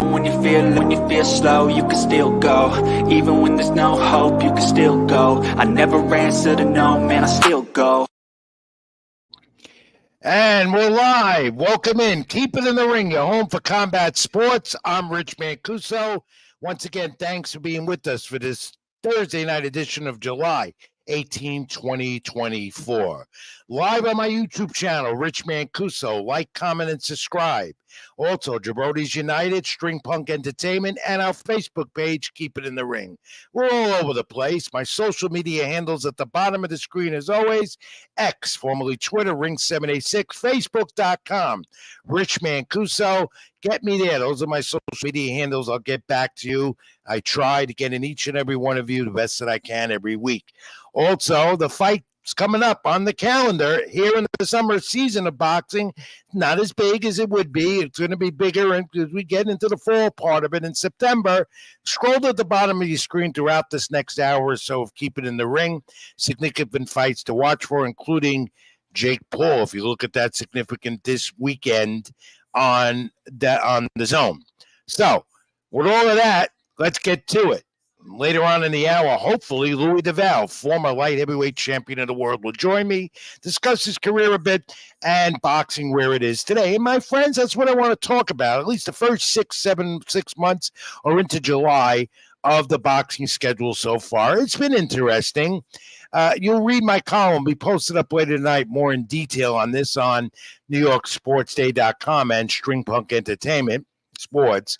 Even when you feel slow, you can still go. Even when there's no hope, you can still go. I never answer to no, man, I still go. And we're live. Welcome in. Keep it in the ring. Your home for combat sports. I'm Rich Mancuso. Once again, thanks for being with us for this Thursday night edition of July 18, 2024. Live on my YouTube channel, Rich Mancuso. Like, comment, and subscribe. Also, Jabronis United, String Punk Entertainment, and our Facebook page, Keep It in the Ring. We're all over the place. My social media handles at the bottom of the screen as always. X, formerly Twitter, Ring786, Facebook.com, Rich Mancuso. Get me there. Those are my social media handles. I'll get back to you. I try to get in each and every one of you the best that I can every week. Also, the fight's coming up on the calendar here in the summer season of boxing. Not as big as it would be. It's going to be bigger as we get into the fall part of it in September. Scroll to the bottom of your screen throughout this next hour or so of Keep It in the Ring. Significant fights to watch for, including Jake Paul, if you look at that significant this weekend on the Zone. So, with all of that, let's get to it. Later on in the hour, hopefully, Lou DelValle, former light heavyweight champion of the world, will join me, discuss his career a bit, and boxing where it is today. And my friends, that's what I want to talk about. At least the first 6 months or into July of the boxing schedule so far. It's been interesting. You'll read my column. We posted up later tonight more in detail on this on NewYorkSportsDay.com and String Punk Entertainment Sports.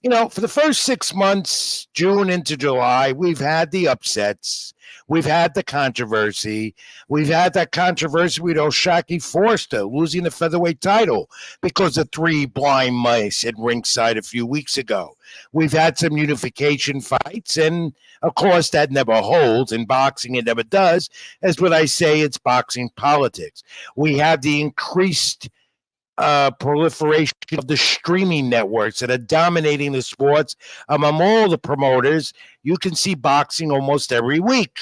You know, for the first 6 months, June into July, we've had the upsets. We've had the controversy. We've had that controversy with O'Shaquie Forster losing the featherweight title because of 3 blind mice at ringside a few weeks ago. We've had some unification fights, and of course, that never holds. In boxing, it never does. As what I say, it's boxing politics. We have the increased proliferation of the streaming networks that are dominating the sports. Among all the promoters, you can see boxing almost every week.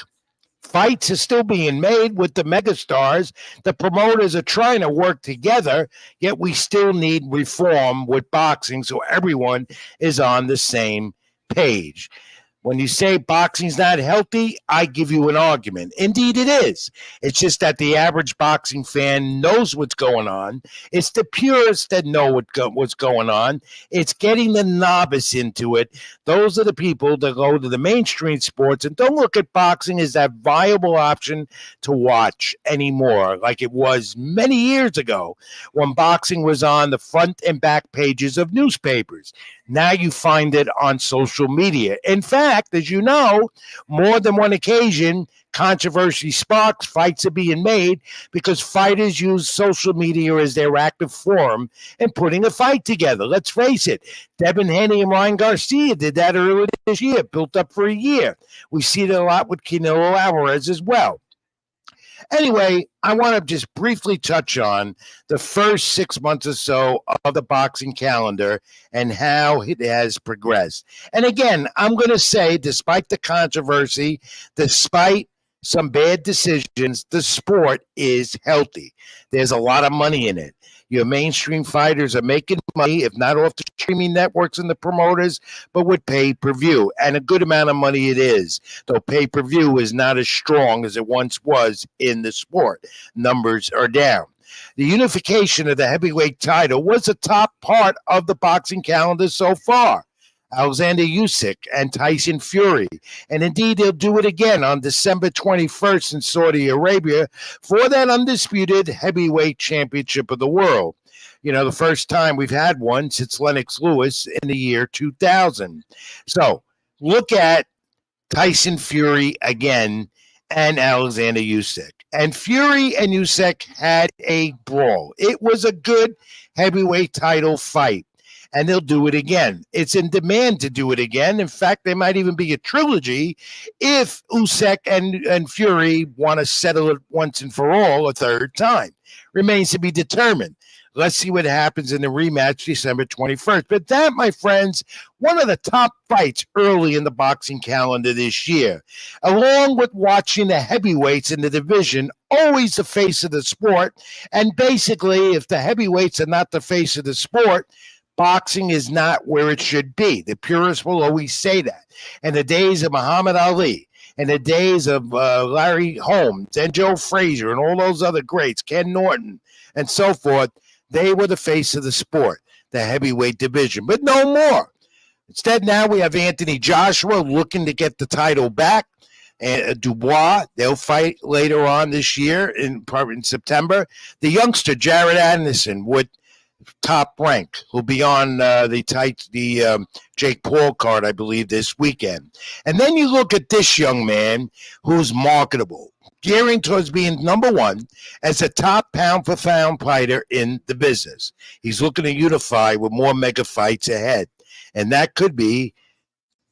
Fights are still being made with the megastars. The promoters are trying to work together, yet we still need reform with boxing so everyone is on the same page. When you say boxing's not healthy, I give you an argument. Indeed, it is. It's just that the average boxing fan knows what's going on. It's the purists that know what's going on. It's getting the novice into it. Those are the people that go to the mainstream sports and don't look at boxing as that viable option to watch anymore, like it was many years ago when boxing was on the front and back pages of newspapers. Now you find it on social media. In fact, as you know, more than one occasion, controversy sparks, fights are being made because fighters use social media as their active forum in putting a fight together. Let's face it, Devin Haney and Ryan Garcia did that earlier this year, built up for a year. We see it a lot with Canelo Alvarez as well. Anyway, I want to just briefly touch on the first 6 months or so of the boxing calendar and how it has progressed. And again, I'm going to say, despite the controversy, despite some bad decisions, the sport is healthy. There's a lot of money in it. Your mainstream fighters are making money, if not off the streaming networks and the promoters, but with pay-per-view. And a good amount of money it is, though pay-per-view is not as strong as it once was in the sport. Numbers are down. The unification of the heavyweight title was a top part of the boxing calendar so far. Alexander Usyk and Tyson Fury. And indeed, they'll do it again on December 21st in Saudi Arabia for that undisputed heavyweight championship of the world. You know, the first time we've had one since Lennox Lewis in the year 2000. So look at Tyson Fury again and Alexander Usyk. And Fury and Usyk had a brawl. It was a good heavyweight title fight. And they'll do it again. It's in demand to do it again. In fact, there might even be a trilogy if Usyk and Fury want to settle it once and for all a third time. Remains to be determined. Let's see what happens in the rematch December 21st. But that, my friends, one of the top fights early in the boxing calendar this year, along with watching the heavyweights in the division, always the face of the sport. And basically, if the heavyweights are not the face of the sport, boxing is not where it should be. The purists will always say that. In the days of Muhammad Ali, in the days of Larry Holmes and Joe Frazier and all those other greats, Ken Norton and so forth, they were the face of the sport, the heavyweight division, but no more. Instead, now we have Anthony Joshua looking to get the title back. And Dubois, they'll fight later on this year in September. The youngster, Jared Anderson, with Top Rank, who'll be on the Jake Paul card, I believe, this weekend. And then you look at this young man who's marketable, gearing towards being number one as a top pound-for-pound fighter in the business. He's looking to unify with more mega fights ahead. And that could be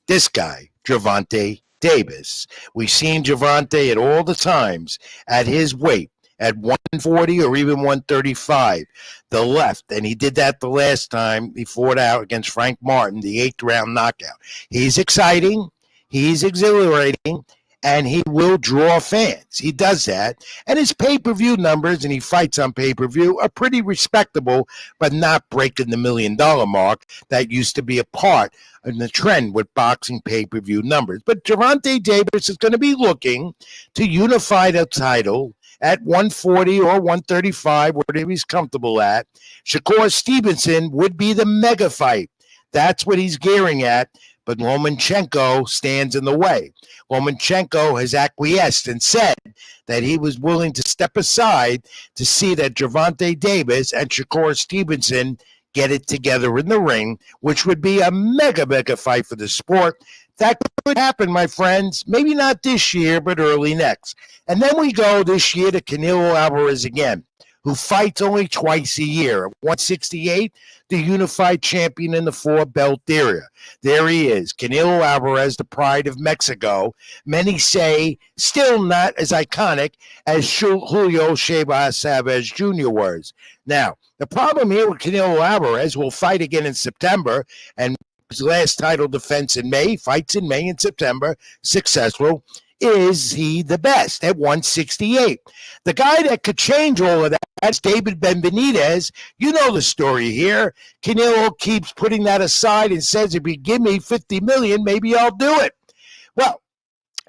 this guy, Gervonta Davis. We've seen Gervonta at all the times at his weight, at 140 or even 135, the left. And he did that the last time he fought out against Frank Martin, the 8th round knockout. He's exciting. He's exhilarating. And he will draw fans. He does that. And his pay-per-view numbers, and he fights on pay-per-view, are pretty respectable, but not breaking the $1 million mark that used to be a part of the trend with boxing pay-per-view numbers. But Gervonta Davis is going to be looking to unify the title at 140 or 135, whatever he's comfortable at. Shakur Stevenson would be the mega fight. That's what he's gearing at. But Lomachenko stands in the way. Lomachenko has acquiesced and said that he was willing to step aside to see that Gervonta Davis and Shakur Stevenson get it together in the ring, which would be a mega fight for the sport. That could happen, my friends. Maybe not this year, but early next. And then we go this year to Canelo Alvarez again, who fights only twice a year. At 168, the unified champion in the 4-belt area. There he is, Canelo Alvarez, the pride of Mexico. Many say still not as iconic as Julio Chavez Jr. was. Now, the problem here with Canelo Alvarez, will fight again in September, and his last title defense in May, fights in May and September, successful. Is he the best at 168? The guy that could change all of that is David Benavidez. You know the story here. Canelo keeps putting that aside and says, if you give me $50 million, maybe I'll do it. Well,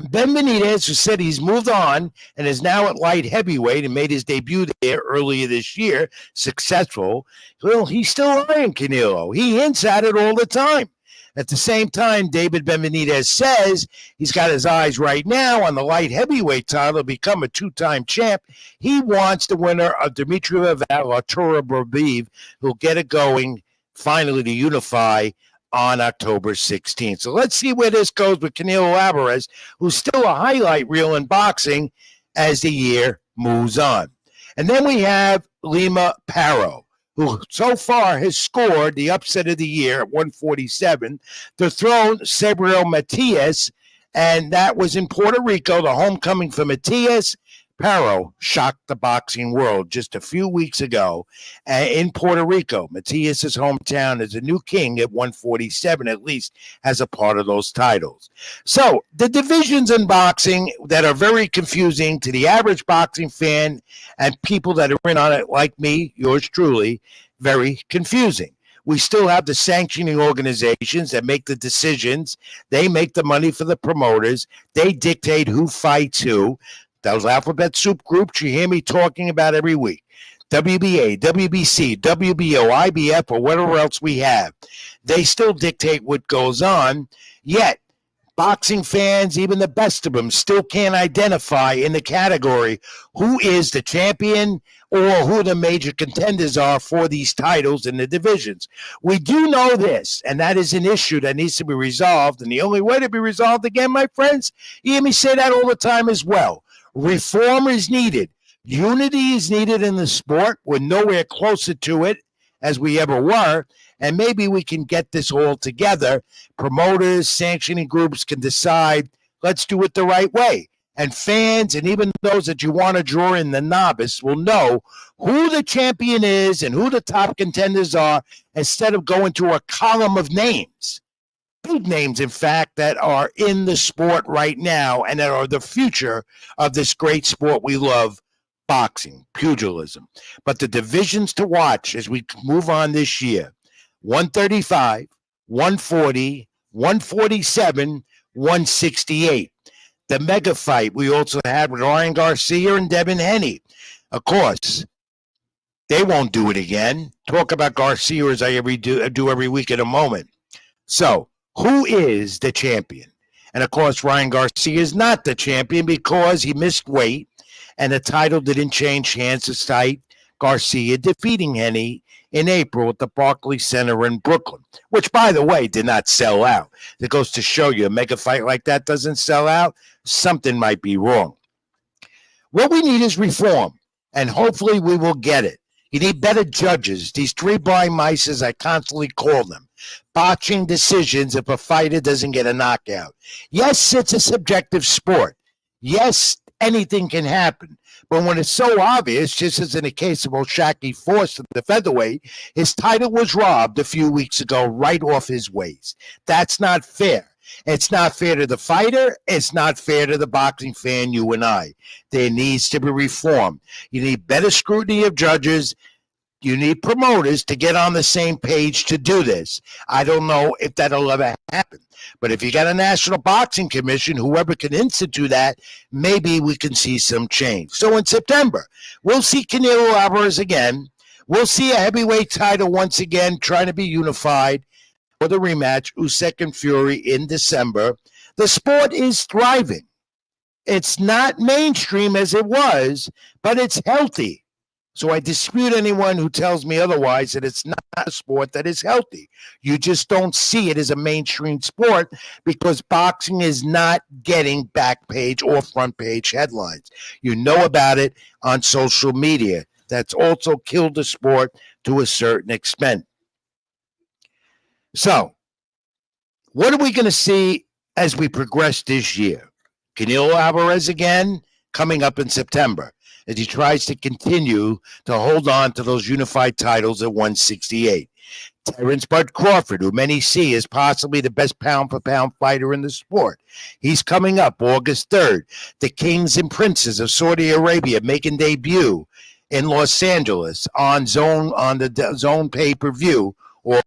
Benavidez, who said he's moved on and is now at light heavyweight and made his debut there earlier this year, successful, well, he's still eyeing Canelo. He hints at it all the time. At the same time, David Benavidez says he's got his eyes right now on the light heavyweight title to become a 2-time champ. He wants the winner of Dimitri Bivol, Arturo Beterbiev, who'll get it going finally to unify on October 16th. So let's see where this goes with Canelo Alvarez, who's still a highlight reel in boxing as the year moves on. And then we have Lima Paro, who so far has scored the upset of the year at 147, dethroned Sabriel Matias, and that was in Puerto Rico, the homecoming for Matias. Paro shocked the boxing world just a few weeks ago in Puerto Rico. Matias' hometown is a new king at 147, at least has a part of those titles. So the divisions in boxing that are very confusing to the average boxing fan and people that are in on it like me, yours truly, very confusing. We still have the sanctioning organizations that make the decisions. They make the money for the promoters. They dictate who fights who. Those alphabet soup groups you hear me talking about every week. WBA, WBC, WBO, IBF, or whatever else we have. They still dictate what goes on, yet boxing fans, even the best of them, still can't identify in the category who is the champion or who the major contenders are for these titles in the divisions. We do know this, and that is an issue that needs to be resolved, and the only way to be resolved, again, my friends, you hear me say that all the time as well. Reform is needed. Unity is needed in the sport. We're nowhere closer to it as we ever were, and maybe we can get this all together. Promoters, sanctioning groups can decide, let's do it the right way. And fans, and even those that you want to draw in the novice, will know who the champion is and who the top contenders are instead of going to a column of names. Big names, in fact, that are in the sport right now and that are the future of this great sport we love, boxing, pugilism. But the divisions to watch as we move on this year: 135, 140, 147, 168. The mega fight we also had with Ryan Garcia and Devin Haney. Of course, they won't do it again. Talk about Garcia as I do every week in a moment. So, who is the champion? And of course, Ryan Garcia is not the champion because he missed weight and the title didn't change hands despite Garcia defeating Haney in April at the Barclays Center in Brooklyn, which, by the way, did not sell out. It goes to show you a mega fight like that doesn't sell out, something might be wrong. What we need is reform, and hopefully we will get it. You need better judges. These three blind mice, as I constantly call them, botching decisions if a fighter doesn't get a knockout. Yes, it's a subjective sport. Yes, anything can happen. But when it's so obvious, just as in the case of O'Shaquie Force, the featherweight, his title was robbed a few weeks ago right off his waist. That's not fair. It's not fair to the fighter. It's not fair to the boxing fan, you and I. There needs to be reform. You need better scrutiny of judges. You need promoters to get on the same page to do this. I don't know if that'll ever happen. But if you got a National Boxing Commission, whoever can institute that, maybe we can see some change. So in September, we'll see Canelo Alvarez again. We'll see a heavyweight title once again trying to be unified for the rematch, Usyk and Fury in December. The sport is thriving. It's not mainstream as it was, but it's healthy. So I dispute anyone who tells me otherwise, that it's not a sport that is healthy. You just don't see it as a mainstream sport because boxing is not getting back page or front page headlines. You know about it on social media. That's also killed the sport to a certain extent. So, what are we going to see as we progress this year? Canelo Alvarez again, coming up in September, as he tries to continue to hold on to those unified titles at 168. Terrence Bud Crawford, who many see as possibly the best pound-for-pound fighter in the sport. He's coming up August 3rd. The Kings and Princes of Saudi Arabia making debut in Los Angeles on the Zone pay-per-view. Or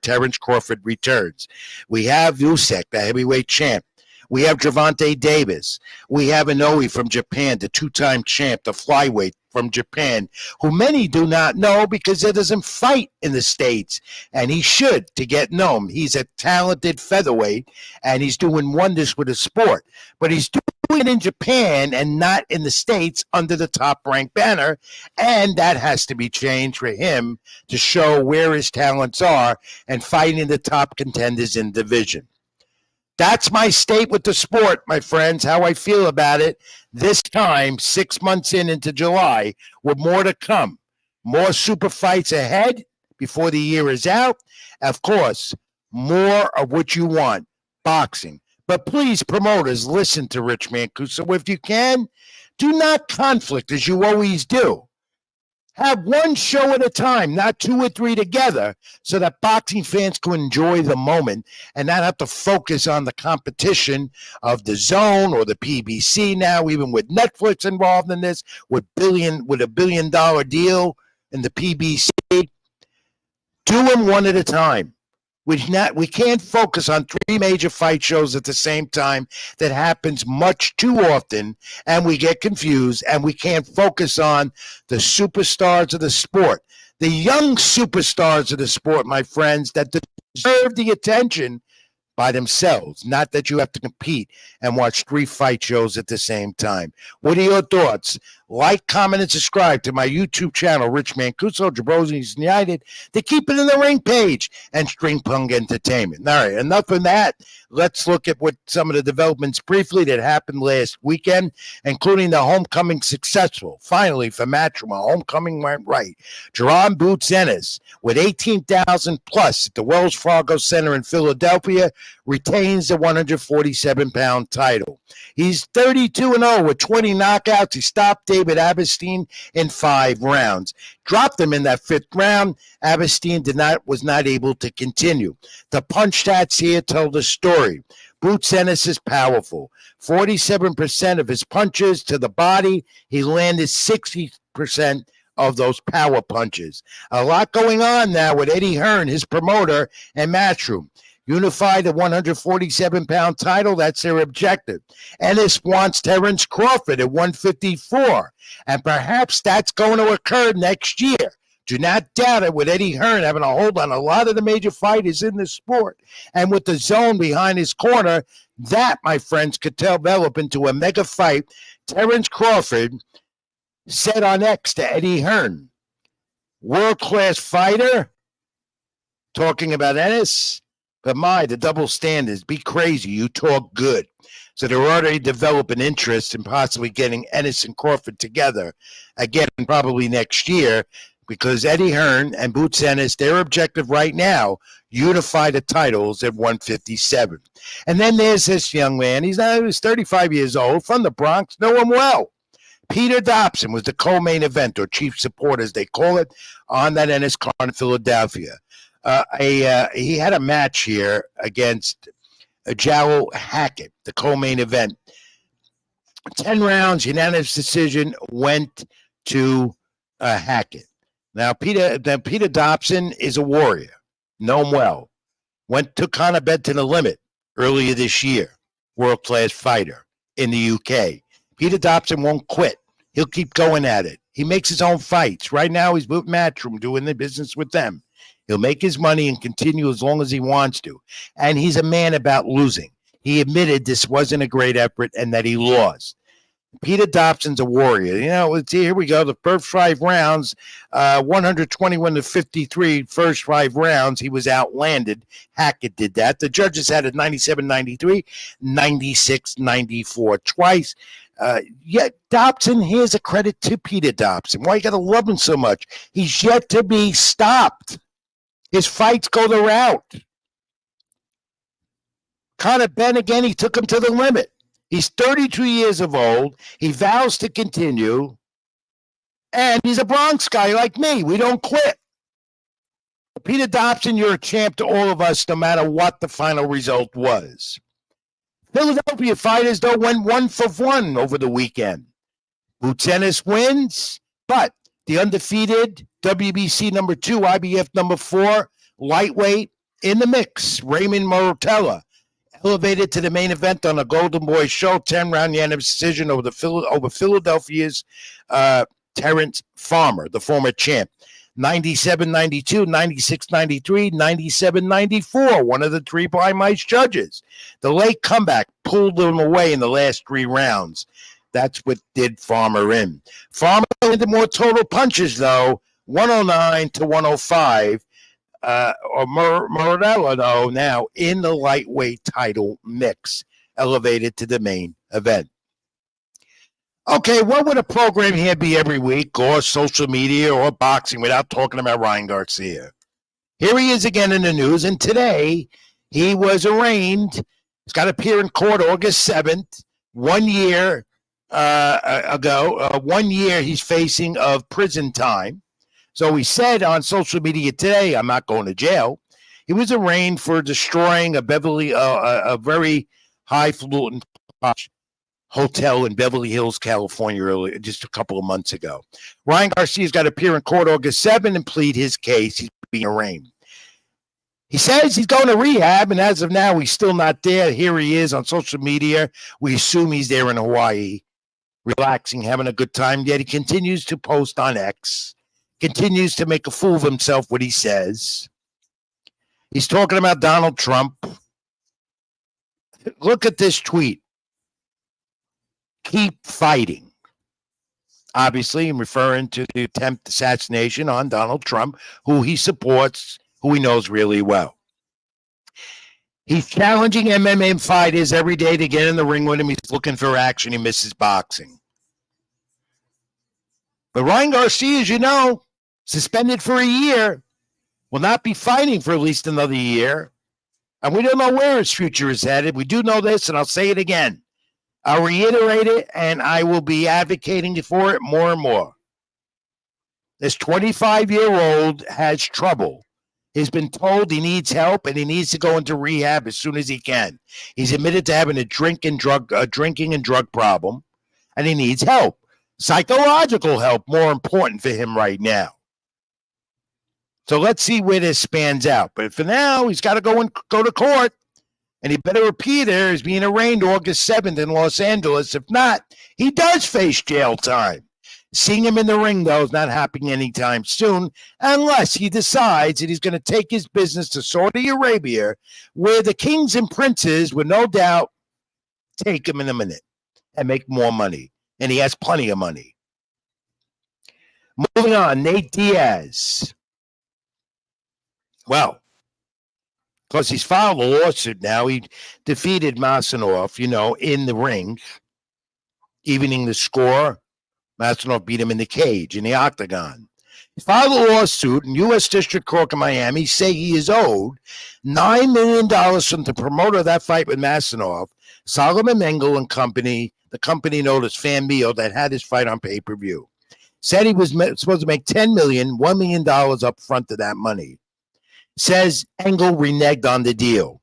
Terrence Crawford returns. We have Usyk, the heavyweight champ. We have Gervonta Davis. We have Inoue from Japan, the two-time champ, the flyweight from Japan, who many do not know because he doesn't fight in the States, and he should to get known. He's a talented featherweight, and he's doing wonders with the sport. But he's doing it in Japan and not in the States under the top-ranked banner, and that has to be changed for him to show where his talents are and fighting the top contenders in the division. That's my state with the sport, my friends, how I feel about it this time, 6 months into July, with more to come. More super fights ahead before the year is out. Of course, more of what you want, boxing. But please, promoters, listen to Rich Mancuso. If you can, do not conflict as you always do. Have one show at a time, not two or three together, so that boxing fans can enjoy the moment and not have to focus on the competition of the Zone or the PBC now, even with Netflix involved in this, with a billion-dollar deal in the PBC. Do them one at a time. We can't focus on three major fight shows at the same time. That happens much too often, and we get confused, and we can't focus on the superstars of the sport, the young superstars of the sport, my friends, that deserve the attention by themselves, not that you have to compete and watch three fight shows at the same time. What are your thoughts? Like, comment, and subscribe to my YouTube channel, Rich Mancuso, Jabrosi's United, the Keep It in the Ring page, and String Punk Entertainment. All right, enough of that. Let's look at what some of the developments briefly that happened last weekend, including the homecoming successful. Finally, for Matrimony, homecoming went right. Jerron Boots Ennis, with 18,000 plus at the Wells Fargo Center in Philadelphia, retains the 147-pound title. He's 32-0 with 20 knockouts. He stopped David Abestein in 5 rounds. Dropped him in that 5th round. Abestein was not able to continue. The punch stats here tell the story. Boots Ennis is powerful. 47% of his punches to the body. He landed 60% of those power punches. A lot going on now with Eddie Hearn, his promoter, and Matchroom. Unify the 147-pound title, that's their objective. Ennis wants Terence Crawford at 154, and perhaps that's going to occur next year. Do not doubt it, with Eddie Hearn having a hold on a lot of the major fighters in the sport, and with the zone behind his corner, that, my friends, could develop into a mega fight. Terence Crawford said on X to Eddie Hearn, world-class fighter, talking about Ennis, but the double standards, be crazy, you talk good. So they're already developing interest in possibly getting Ennis and Crawford together again, probably next year, because Eddie Hearn and Boots Ennis, their objective right now, unify the titles at 157. And then there's this young man, he's 35 years old, from the Bronx, know him well. Peter Dobson was the co-main event, or chief support as they call it, on that Ennis card in Philadelphia. He had a match here against Jallo Hackett, the co-main event. 10 rounds, unanimous decision, went to Hackett. Now, Peter Dobson is a warrior. Know him well. Took Conor Benn to the limit earlier this year. World-class fighter in the UK. Peter Dobson won't quit. He'll keep going at it. He makes his own fights. Right now, he's with Matchroom, doing the business with them. He'll make his money and continue as long as he wants to. And he's a man about losing. He admitted this wasn't a great effort and that he lost. Peter Dobson's a warrior. Here we go. The first 5 rounds, 121-53, first 5 rounds, he was outlanded. Hackett did that. The judges had it 97-93, 96-94 twice. Yet Dobson, here's a credit to Peter Dobson. Why you got to love him so much? He's yet to be stopped. His fights go the route. Conor Benn, again, he took him to the limit. He's 32 years of old. He vows to continue. And he's a Bronx guy like me. We don't quit. Peter Dobson, you're a champ to all of us, no matter what the final result was. Philadelphia fighters, though, went 1 for 1 over the weekend. Boots Ennis wins, but the undefeated WBC number 2, IBF number 4, lightweight in the mix, Raymond Mortella, elevated to the main event on a Golden Boy show, 10-round unanimous decision over Philadelphia's Terrence Farmer, the former champ. 97-92, 96-93, 97-94, one of the 3 blind mice judges. The late comeback pulled them away in the last 3 rounds. That's what did Farmer in. Farmer into more total punches, though, 109-105. Mortella, though, now in the lightweight title mix, elevated to the main event. Okay, what would a program here be every week, or social media, or boxing, without talking about Ryan Garcia? Here he is again in the news, and today he was arraigned. He's got to appear in court August 7th, 1 year ago. 1 year he's facing of prison time. So he said on social media today, I'm not going to jail. He was arraigned for destroying a very highfalutin hotel in Beverly Hills, California, earlier, just a couple of months ago. Ryan Garcia's got to appear in court August 7th and plead his case. He's being arraigned. He says he's going to rehab, and as of now, he's still not there. Here he is on social media. We assume he's there in Hawaii, relaxing, having a good time. Yet he continues to post on X, continues to make a fool of himself, what he says. He's talking about Donald Trump. Look at this tweet. Keep fighting. Obviously, I'm referring to the attempt assassination on Donald Trump, who he supports, who he knows really well. He's challenging MMA fighters every day to get in the ring with him. He's looking for action. He misses boxing. But Ryan Garcia, as you know, suspended for a year, will not be fighting for at least another year. And we don't know where his future is headed. We do know this, and I'll say it again. I'll reiterate it, and I will be advocating for it more and more. This 25-year-old has trouble. He's been told he needs help, and he needs to go into rehab as soon as he can. He's admitted to having a drinking and drug problem, and he needs help. Psychological help more important for him right now. So let's see where this spans out. But for now, he's got to go to court, and he better appear there as being arraigned August 7th in Los Angeles. If not, he does face jail time. Seeing him in the ring, though, is not happening anytime soon, unless he decides that he's going to take his business to Saudi Arabia, where the kings and princes will no doubt take him in a minute and make more money. And he has plenty of money. Moving on, Nate Diaz. Well, because he's filed a lawsuit now, he defeated Masinov, in the ring, evening the score. Masinov beat him in the cage, in the octagon. He filed a lawsuit in U.S. District Court in Miami, say he is owed $9 million from the promoter of that fight with Masinov, Solomon Engel and company, the company known as Fan Meal that had his fight on pay-per-view. Said he was supposed to make $10 million, $1 million up front of that money. Says Engel reneged on the deal.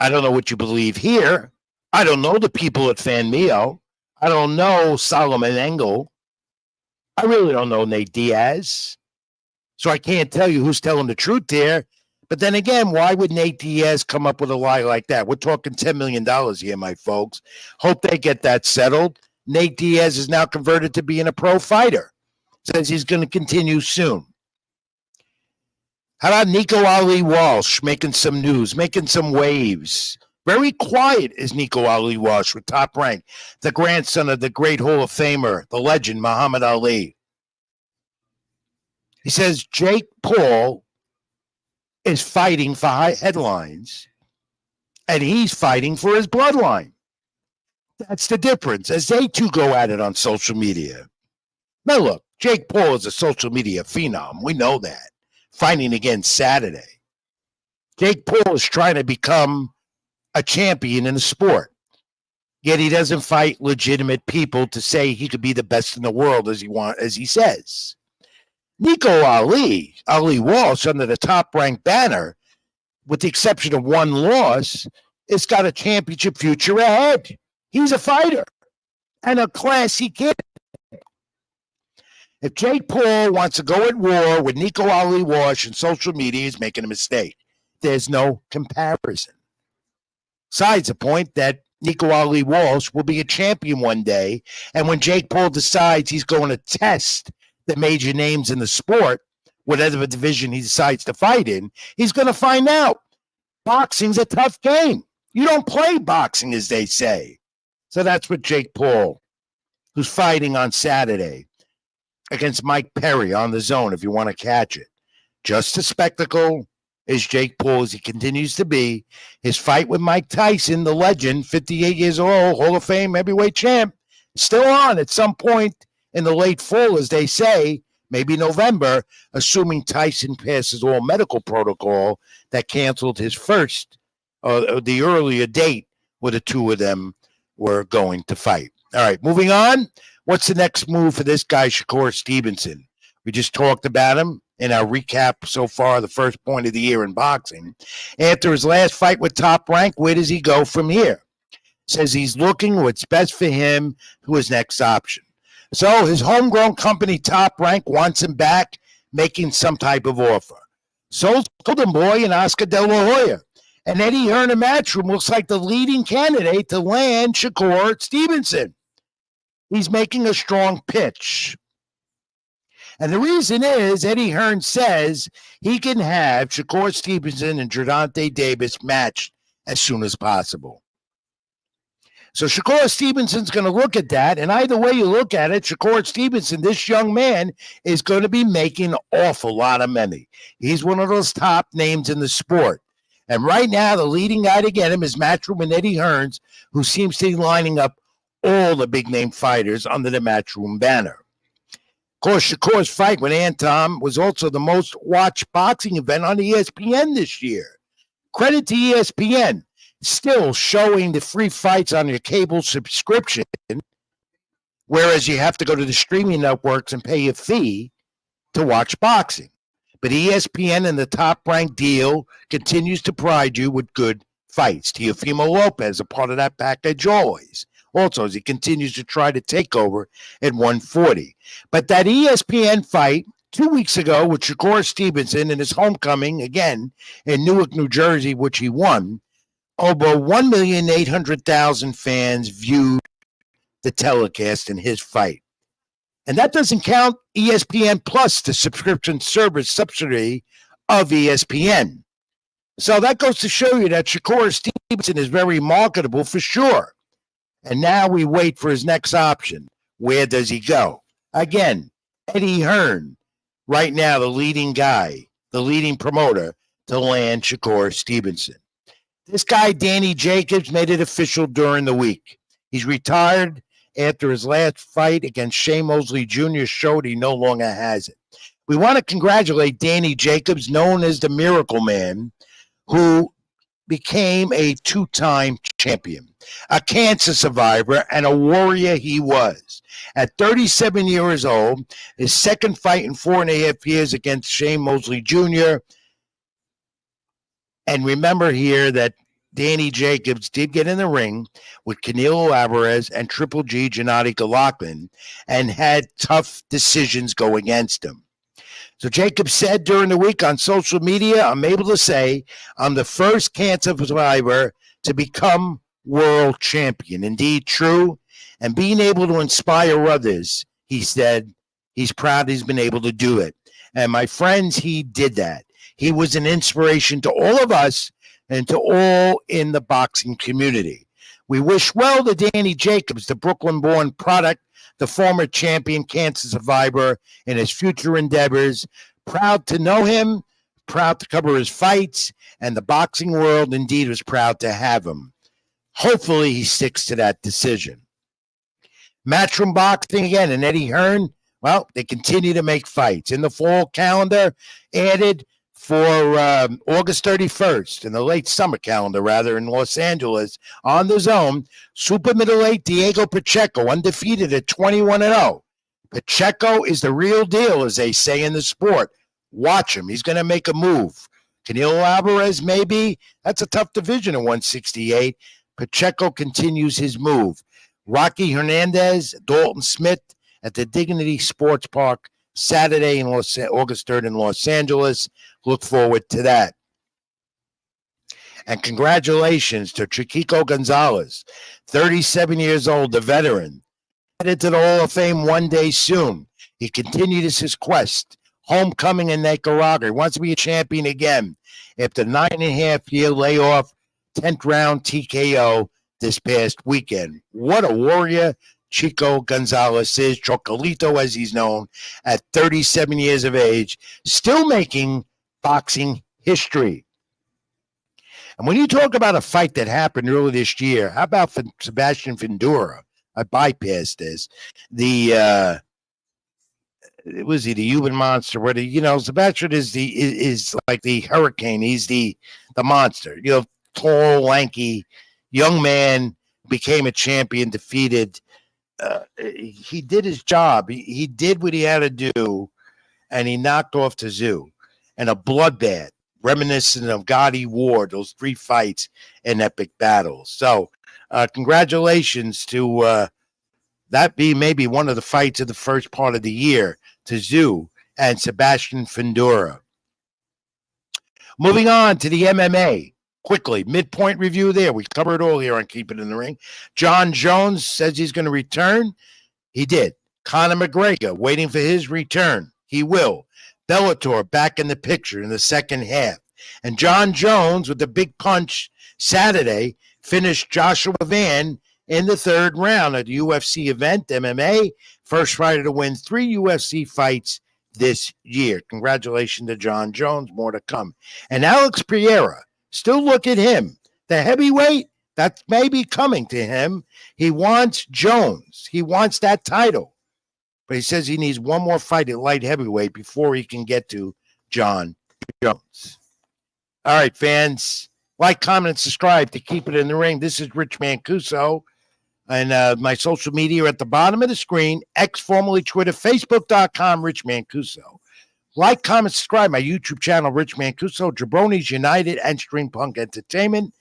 I don't know what you believe here. I don't know the people at Fan Meal. I don't know Solomon Engel. I really don't know Nate Diaz. So I can't tell you who's telling the truth there. But then again, why would Nate Diaz come up with a lie like that? We're talking $10 million here, my folks. Hope they get that settled. Nate Diaz is now converted to being a pro fighter. Says he's going to continue soon. How about Nico Ali Walsh making some news, making some waves? Very quiet is Nico Ali Walsh with Top Rank, the grandson of the great Hall of Famer, the legend, Muhammad Ali. He says Jake Paul is fighting for high headlines, and he's fighting for his bloodline. That's the difference, as they two go at it on social media. Now look, Jake Paul is a social media phenom. We know that. Fighting again Saturday. Jake Paul is trying to become a champion in the sport. Yet he doesn't fight legitimate people to say he could be the best in the world as he says. Nico Ali Walsh, under the Top Rank banner, with the exception of one loss, has got a championship future ahead. He's a fighter and a classy kid. If Jake Paul wants to go at war with Nico Ali Walsh and social media, he's making a mistake. There's no comparison. Besides the point that Nico Ali Walsh will be a champion one day, and when Jake Paul decides he's going to test the major names in the sport, whatever division he decides to fight in, he's going to find out. Boxing's a tough game. You don't play boxing, as they say. So that's what Jake Paul, who's fighting on Saturday against Mike Perry on the Zone, if you want to catch it. Just a spectacle is Jake Paul as he continues to be. His fight with Mike Tyson, the legend, 58 years old, Hall of Fame heavyweight champ, still on at some point in the late fall, as they say, maybe November, assuming Tyson passes all medical protocol that canceled his first, the earlier date where the two of them were going to fight. All right, moving on. What's the next move for this guy, Shakur Stevenson? We just talked about him in our recap so far, the first point of the year in boxing. After his last fight with Top Rank, where does he go from here? Says he's looking what's best for him, who his next option. So his homegrown company, Top Rank, wants him back, making some type of offer. So Golden Boy and Oscar De La Hoya. And Eddie Hearn in Matchroom looks like the leading candidate to land Shakur Stevenson. He's making a strong pitch. And the reason is Eddie Hearn says he can have Shakur Stevenson and Gervonta Davis matched as soon as possible. So Shakur Stevenson's going to look at that, and either way you look at it, Shakur Stevenson, this young man, is going to be making an awful lot of money. He's one of those top names in the sport. And right now, the leading guy to get him is Matchroom and Eddie Hearns, who seems to be lining up all the big-name fighters under the Matchroom banner. Of course, Shakur's fight with Anton was also the most watched boxing event on ESPN this year. Credit to ESPN, still showing the free fights on your cable subscription, whereas you have to go to the streaming networks and pay a fee to watch boxing. But ESPN and the Top Rank deal continues to provide you with good fights. Teofimo Lopez, a part of that package always. also as he continues to try to take over at 140. But that ESPN fight 2 weeks ago with Shakur Stevenson in his homecoming, again, in Newark, New Jersey, which he won, over 1,800,000 fans viewed the telecast in his fight. And that doesn't count ESPN Plus, the subscription service subsidiary of ESPN. So that goes to show you that Shakur Stevenson is very marketable for sure. And now we wait for his next option. Where does he go? Again, Eddie Hearn, right now the leading guy, the leading promoter to land Shakur Stevenson. This guy, Danny Jacobs, made it official during the week. He's retired after his last fight against Shane Mosley Jr. showed he no longer has it. We want to congratulate Danny Jacobs, known as the Miracle Man, who became a two-time champion, a cancer survivor, and a warrior he was. At 37 years old, his second fight in 4.5 years against Shane Mosley Jr., and remember here that Danny Jacobs did get in the ring with Canelo Alvarez and Triple G Gennady Golovkin and had tough decisions go against him. So Jacobs said during the week on social media, I'm able to say I'm the first cancer survivor to become world champion. Indeed, true. And being able to inspire others, he said, he's proud he's been able to do it. And my friends, he did that. He was an inspiration to all of us and to all in the boxing community. We wish well to Danny Jacobs, the Brooklyn-born product, the former champion cancer survivor, in his future endeavors. Proud to know him, proud to cover his fights, and the boxing world indeed was proud to have him. Hopefully he sticks to that decision. Matchroom Boxing again, and Eddie Hearn, well, they continue to make fights. In the fall calendar, added for August 31st, in the late summer calendar, rather, in Los Angeles, on the Zone, super middleweight Diego Pacheco, undefeated at 21-0. Pacheco is the real deal, as they say in the sport. Watch him. He's going to make a move. Canelo Alvarez, maybe. That's a tough division at 168. Pacheco continues his move. Rocky Hernandez, Dalton Smith at the Dignity Sports Park, Saturday in August 3rd in Los Angeles. Look forward to that. And congratulations to Chiquito Gonzalez, 37 years old, the veteran. Headed to the Hall of Fame one day soon. He continued his quest. Homecoming in Nicaragua. He wants to be a champion again. After 9.5-year layoff, 10th round TKO this past weekend. What a warrior Chico Gonzalez is, Chocolito as he's known, at 37 years of age, still making boxing history. And when you talk about a fight that happened earlier this year, how about Sebastian Fundora? I bypassed this. Was he the Cuban monster? Where Sebastian is like the hurricane. He's the monster. Tall, lanky, young man, became a champion, defeated. He did his job. He did what he had to do, and he knocked off Tszyu. And a bloodbath, reminiscent of Gotti Ward, those 3 fights and epic battles. So congratulations to that being maybe one of the fights of the first part of the year, Tszyu and Sebastian Fundora. Moving on to the MMA. Quickly, midpoint review there. We covered it all here on Keep It in the Ring. John Jones says he's going to return. He did. Conor McGregor waiting for his return. He will. Bellator back in the picture in the second half. And John Jones with the big punch Saturday finished Joshua Van in the 3rd round at the UFC event, MMA. First fighter to win 3 UFC fights this year. Congratulations to John Jones. More to come. And Alex Pereira. Still look at him. The heavyweight, that's maybe coming to him. He wants Jones. He wants that title. But he says he needs one more fight at light heavyweight before he can get to John Jones. All right, fans. Like, comment, and subscribe to Keep It in the Ring. This is Rich Mancuso. And my social media are at the bottom of the screen. X, formerly Twitter, Facebook.com, Rich Mancuso. Like, comment, subscribe my YouTube channel, Rich Mancuso, Jabronis United, and Stream Punk Entertainment.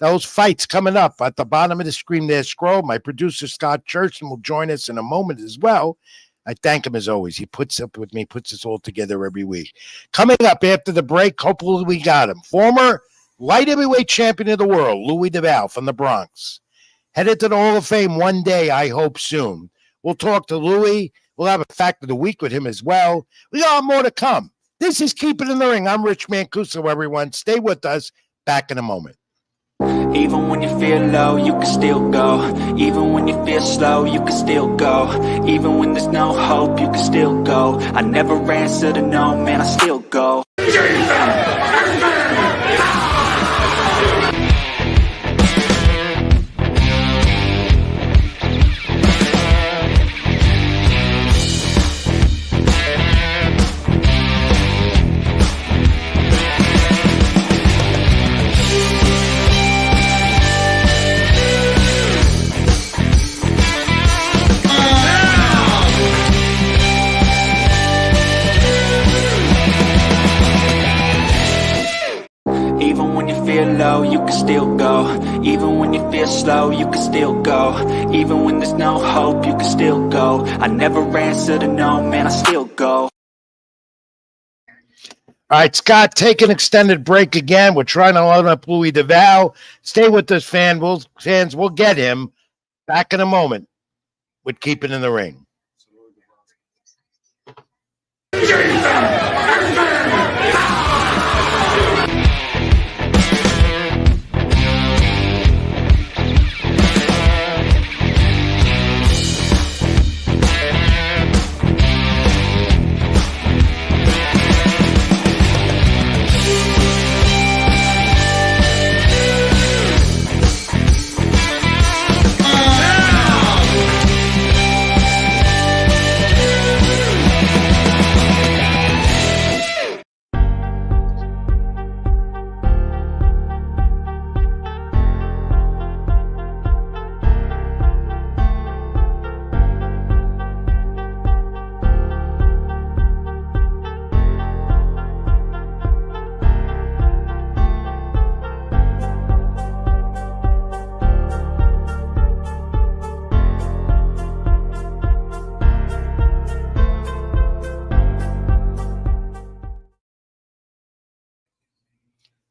those fights coming up at the bottom of the screen there. Scroll. My producer, Scott Churchman, will join us in a moment as well. I thank him as always. He puts up with me, puts us all together every week. Coming up after the break, hopefully we got him. Former light heavyweight champion of the world, Lou DelValle from the Bronx. Headed to the Hall of Fame one day, I hope soon. We'll talk to Louie. We'll have a fact of the week with him as well. We got more to come. This is Keep It in the Ring. I'm Rich Mancuso, everyone. Stay with us. Back in a moment. Even when you feel low, you can still go. Even when you feel slow, you can still go. Even when there's no hope, you can still go. I never answer to no, man, I still go. Low, you can still go. Even when you feel slow, you can still go. Even when there's no hope, you can still go. I never answer to no, man, I still go. All right, Scott, take an extended break again. We're trying to load up Louie DelValle. Stay with us, fans. We'll get him back in a moment with Keep It in the Ring.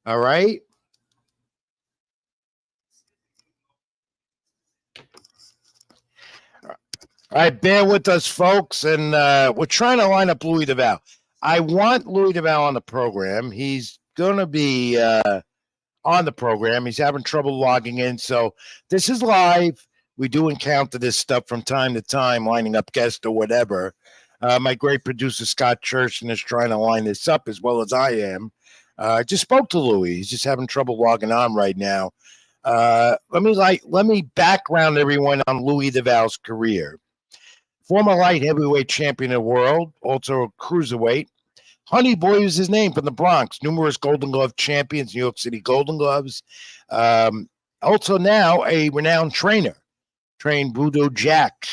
All right. All right, bear with us, folks, and we're trying to line up Louie DelValle. I want Louie DelValle on the program. He's going to be on the program. He's having trouble logging in, so this is live. We do encounter this stuff from time to time, lining up guests or whatever. My great producer, Scott Churchman, is trying to line this up as well as I am. I just spoke to Louie. He's just having trouble logging on right now. Let me background everyone on Louie DelValle's career. Former light heavyweight champion of the world, also a cruiserweight. Honey Boy was his name, from the Bronx. Numerous Golden Glove champions, New York City Golden Gloves. Also now a renowned trainer. Trained Voodoo Jack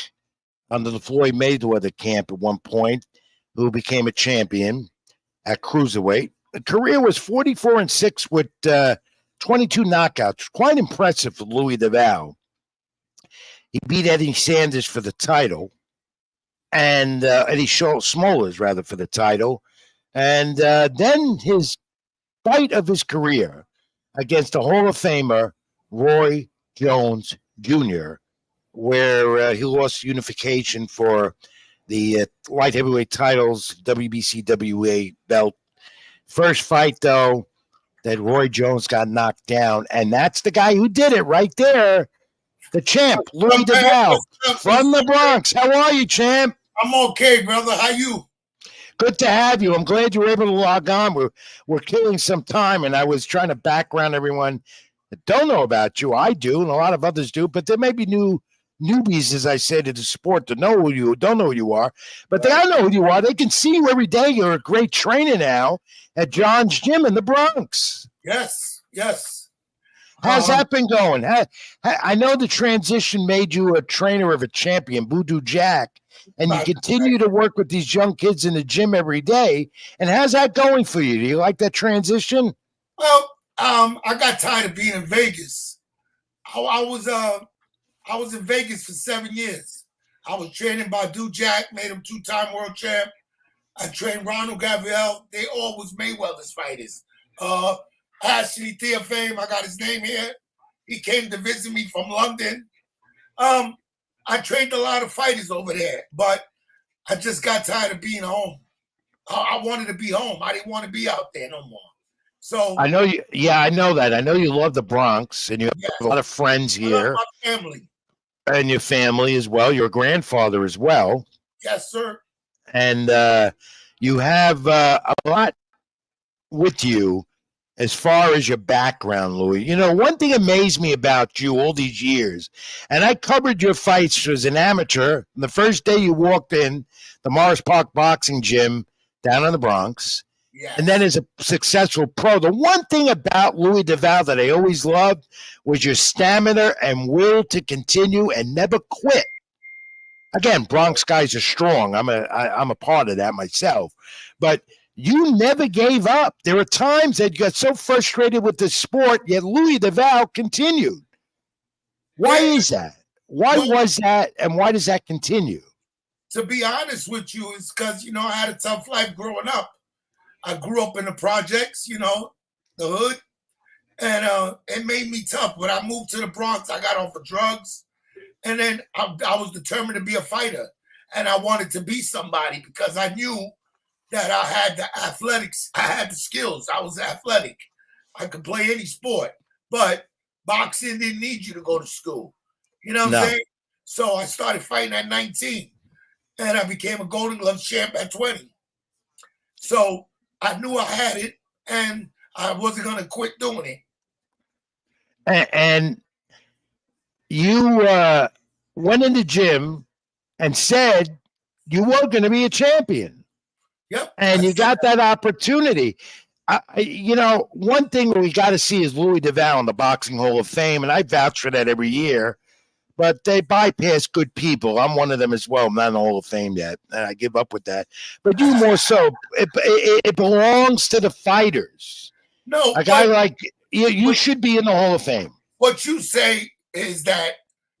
under the Floyd Mayweather camp at one point, who became a champion at cruiserweight. The career was 44-6 with 22 knockouts. Quite impressive for Louie DelValle. He beat Eddie Sanders for the title, and Eddie Smollers, rather, for the title. And then his fight of his career against the Hall of Famer, Roy Jones Jr., where he lost unification for the light heavyweight titles, WBC, WBA belt. First fight, though, that Roy Jones got knocked down, and that's the guy who did it right there. The champ, Louie DelValle from the Bronx. How are you, champ? I'm okay, brother. How you? Good to have you. I'm glad you were able to log on. We're killing some time, and I was trying to background everyone that don't know about you. I do, and a lot of others do, but there may be newbies, as I say, to the sport that know who you don't know who you are, but they all know who you are. They can see you every day. You're a great trainer now at John's Gym in the Bronx. Yes. How's that been going? I know the transition made you a trainer of a champion, Voodoo Jack, and you continue to work with these young kids in the gym every day. And how's that going for you? Do you like that transition? Well, I got tired of being in Vegas. I was in Vegas for 7 years. I was training Badu Jack, made him 2-time world champ. I trained Ronald Gabriel. They all was Mayweather's fighters. Ashley Theofame, I got his name here. He came to visit me from London. I trained a lot of fighters over there, but I just got tired of being home. I wanted to be home. I didn't want to be out there no more. So I know you. Yeah, I know that. I know you love the Bronx, and you have a lot of friends here. I love my family. And your family as well. You're a grandfather as well. Yes, sir. And you have a lot with you as far as your background, Louis. You know, one thing amazed me about you all these years, and I covered your fights as an amateur. The first day you walked in the Morris Park Boxing Gym down in the Bronx, Yes. and then as a successful pro, the one thing about Louis DelValle that I always loved was your stamina and will to continue and never quit. Again, Bronx guys are strong. I'm a part of that myself. But you never gave up. There were times that you got so frustrated with the sport, yet Louis DelValle continued. Why is that? Why was that, and why does that continue? To be honest with you, it's because, I had a tough life growing up. I grew up in the projects, the hood, and it made me tough. When I moved to the Bronx, I got off of drugs, and then I was determined to be a fighter, and I wanted to be somebody because I knew that I had the athletics, I had the skills, I was athletic. I could play any sport, but boxing didn't need you to go to school. You know what I'm saying? So I started fighting at 19, and I became a Golden Glove champ at 20. So I knew I had it, and I wasn't going to quit doing it. And you went in the gym and said you were going to be a champion. Yep. And you got that opportunity. One thing we got to see is Louis DelValle in the Boxing Hall of Fame, and I vouch for that every year. But they bypass good people. I'm one of them as well. I'm not in the Hall of Fame yet, and I give up with that. But you more so. It belongs to the fighters. No, a guy like you should be in the Hall of Fame. What you say is that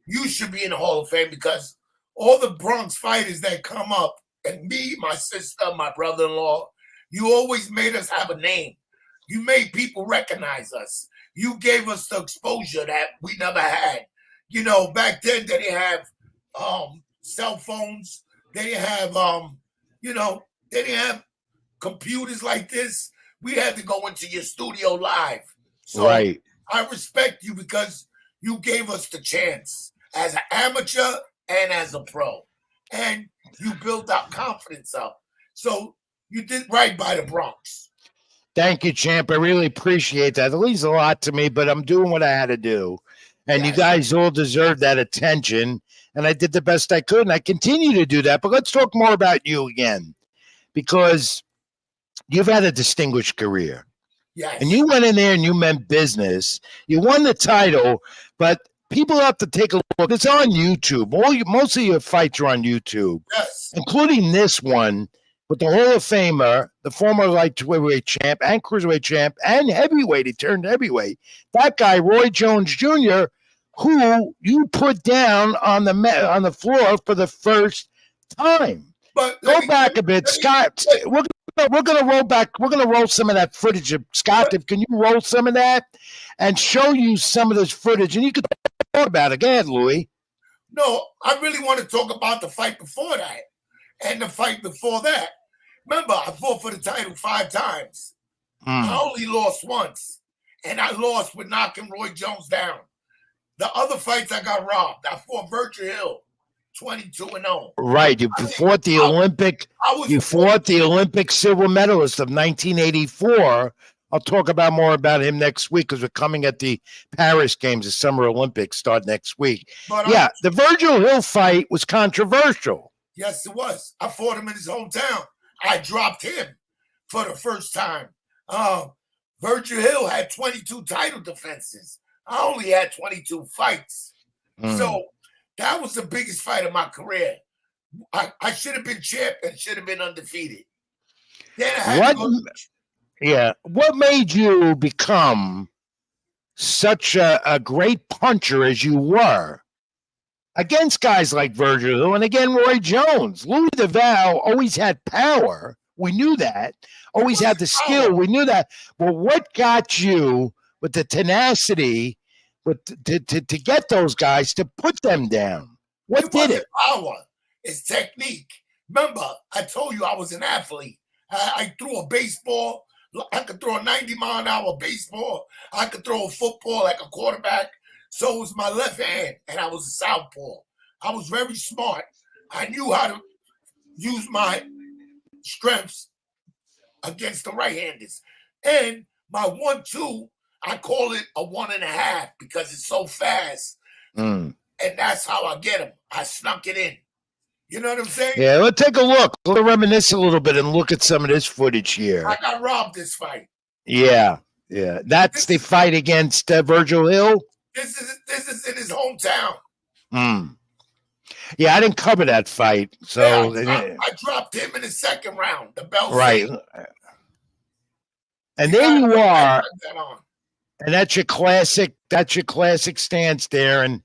you should be in the Hall of Fame because all the Bronx fighters that come up, and me, my sister, my brother-in-law, you always made us have a name. You made people recognize us. You gave us the exposure that we never had. Back then they didn't have cell phones. They didn't have, they didn't have computers like this. We had to go into your studio live. So right. I respect you because you gave us the chance as an amateur and as a pro. And you built our confidence up. So you did right by the Bronx. Thank you, champ. I really appreciate that. It means a lot to me, but I'm doing what I had to do. And you guys all deserve that attention. And I did the best I could, and I continue to do that. But let's talk more about you again, because you've had a distinguished career. Yes. And you went in there and you meant business. You won the title, but people have to take a look. It's on YouTube. Most of your fights are on YouTube, yes, including this one with the Hall of Famer, the former light heavyweight champ and cruiserweight champ and heavyweight. He turned heavyweight. That guy, Roy Jones Jr., who you put down on the floor for the first time. But go back a bit, Scott. We're gonna roll back. We're gonna roll some of that footage of Scott. Can you roll some of that and show you some of this footage? And you could talk about it. Go ahead, Louis. No, I really want to talk about the fight before that and the fight before that. Remember, I fought for the title 5 times. I only lost once, and I lost with knocking Roy Jones down. The other fights I got robbed. I fought Virgil Hill, 22-0. Right, you fought the Olympic. You fought the Olympic silver medalist of 1984. I'll talk more about him next week because we're coming at the Paris Games, the Summer Olympics start next week. But the Virgil Hill fight was controversial. Yes, it was. I fought him in his hometown. I dropped him for the first time. Virgil Hill had 22 title defenses. I only had 22 fights. So that was the biggest fight of my career. I should have been champ and should have been undefeated. Then I had Yeah. What made you become such a great puncher as you were against guys like Virgil and again Roy Jones? Lou DelValle always had power. We knew that. It Always had wasn't the skill. power. We knew that. But what got you with the tenacity to get those guys to put them down? What It did wasn't it? power. It's technique. Remember, I told you I was an athlete. I threw a baseball. I could throw a 90-mile-an-hour baseball. I could throw a football like a quarterback. So was my left hand, and I was a southpaw. I was very smart. I knew how to use my strengths against the right-handers. And my 1-2, I call it a 1.5 because it's so fast. Mm. And that's how I get them. I snuck it in. You know what I'm saying? Yeah, let's take a look. Let's reminisce a little bit and look at some of this footage here. I got robbed this fight. Yeah. That's the fight against Virgil Hill. This is in his hometown. Mm. Yeah, I didn't cover that fight. So I dropped him in the second round. The bell. Right. And there you are. And that's your classic stance there. And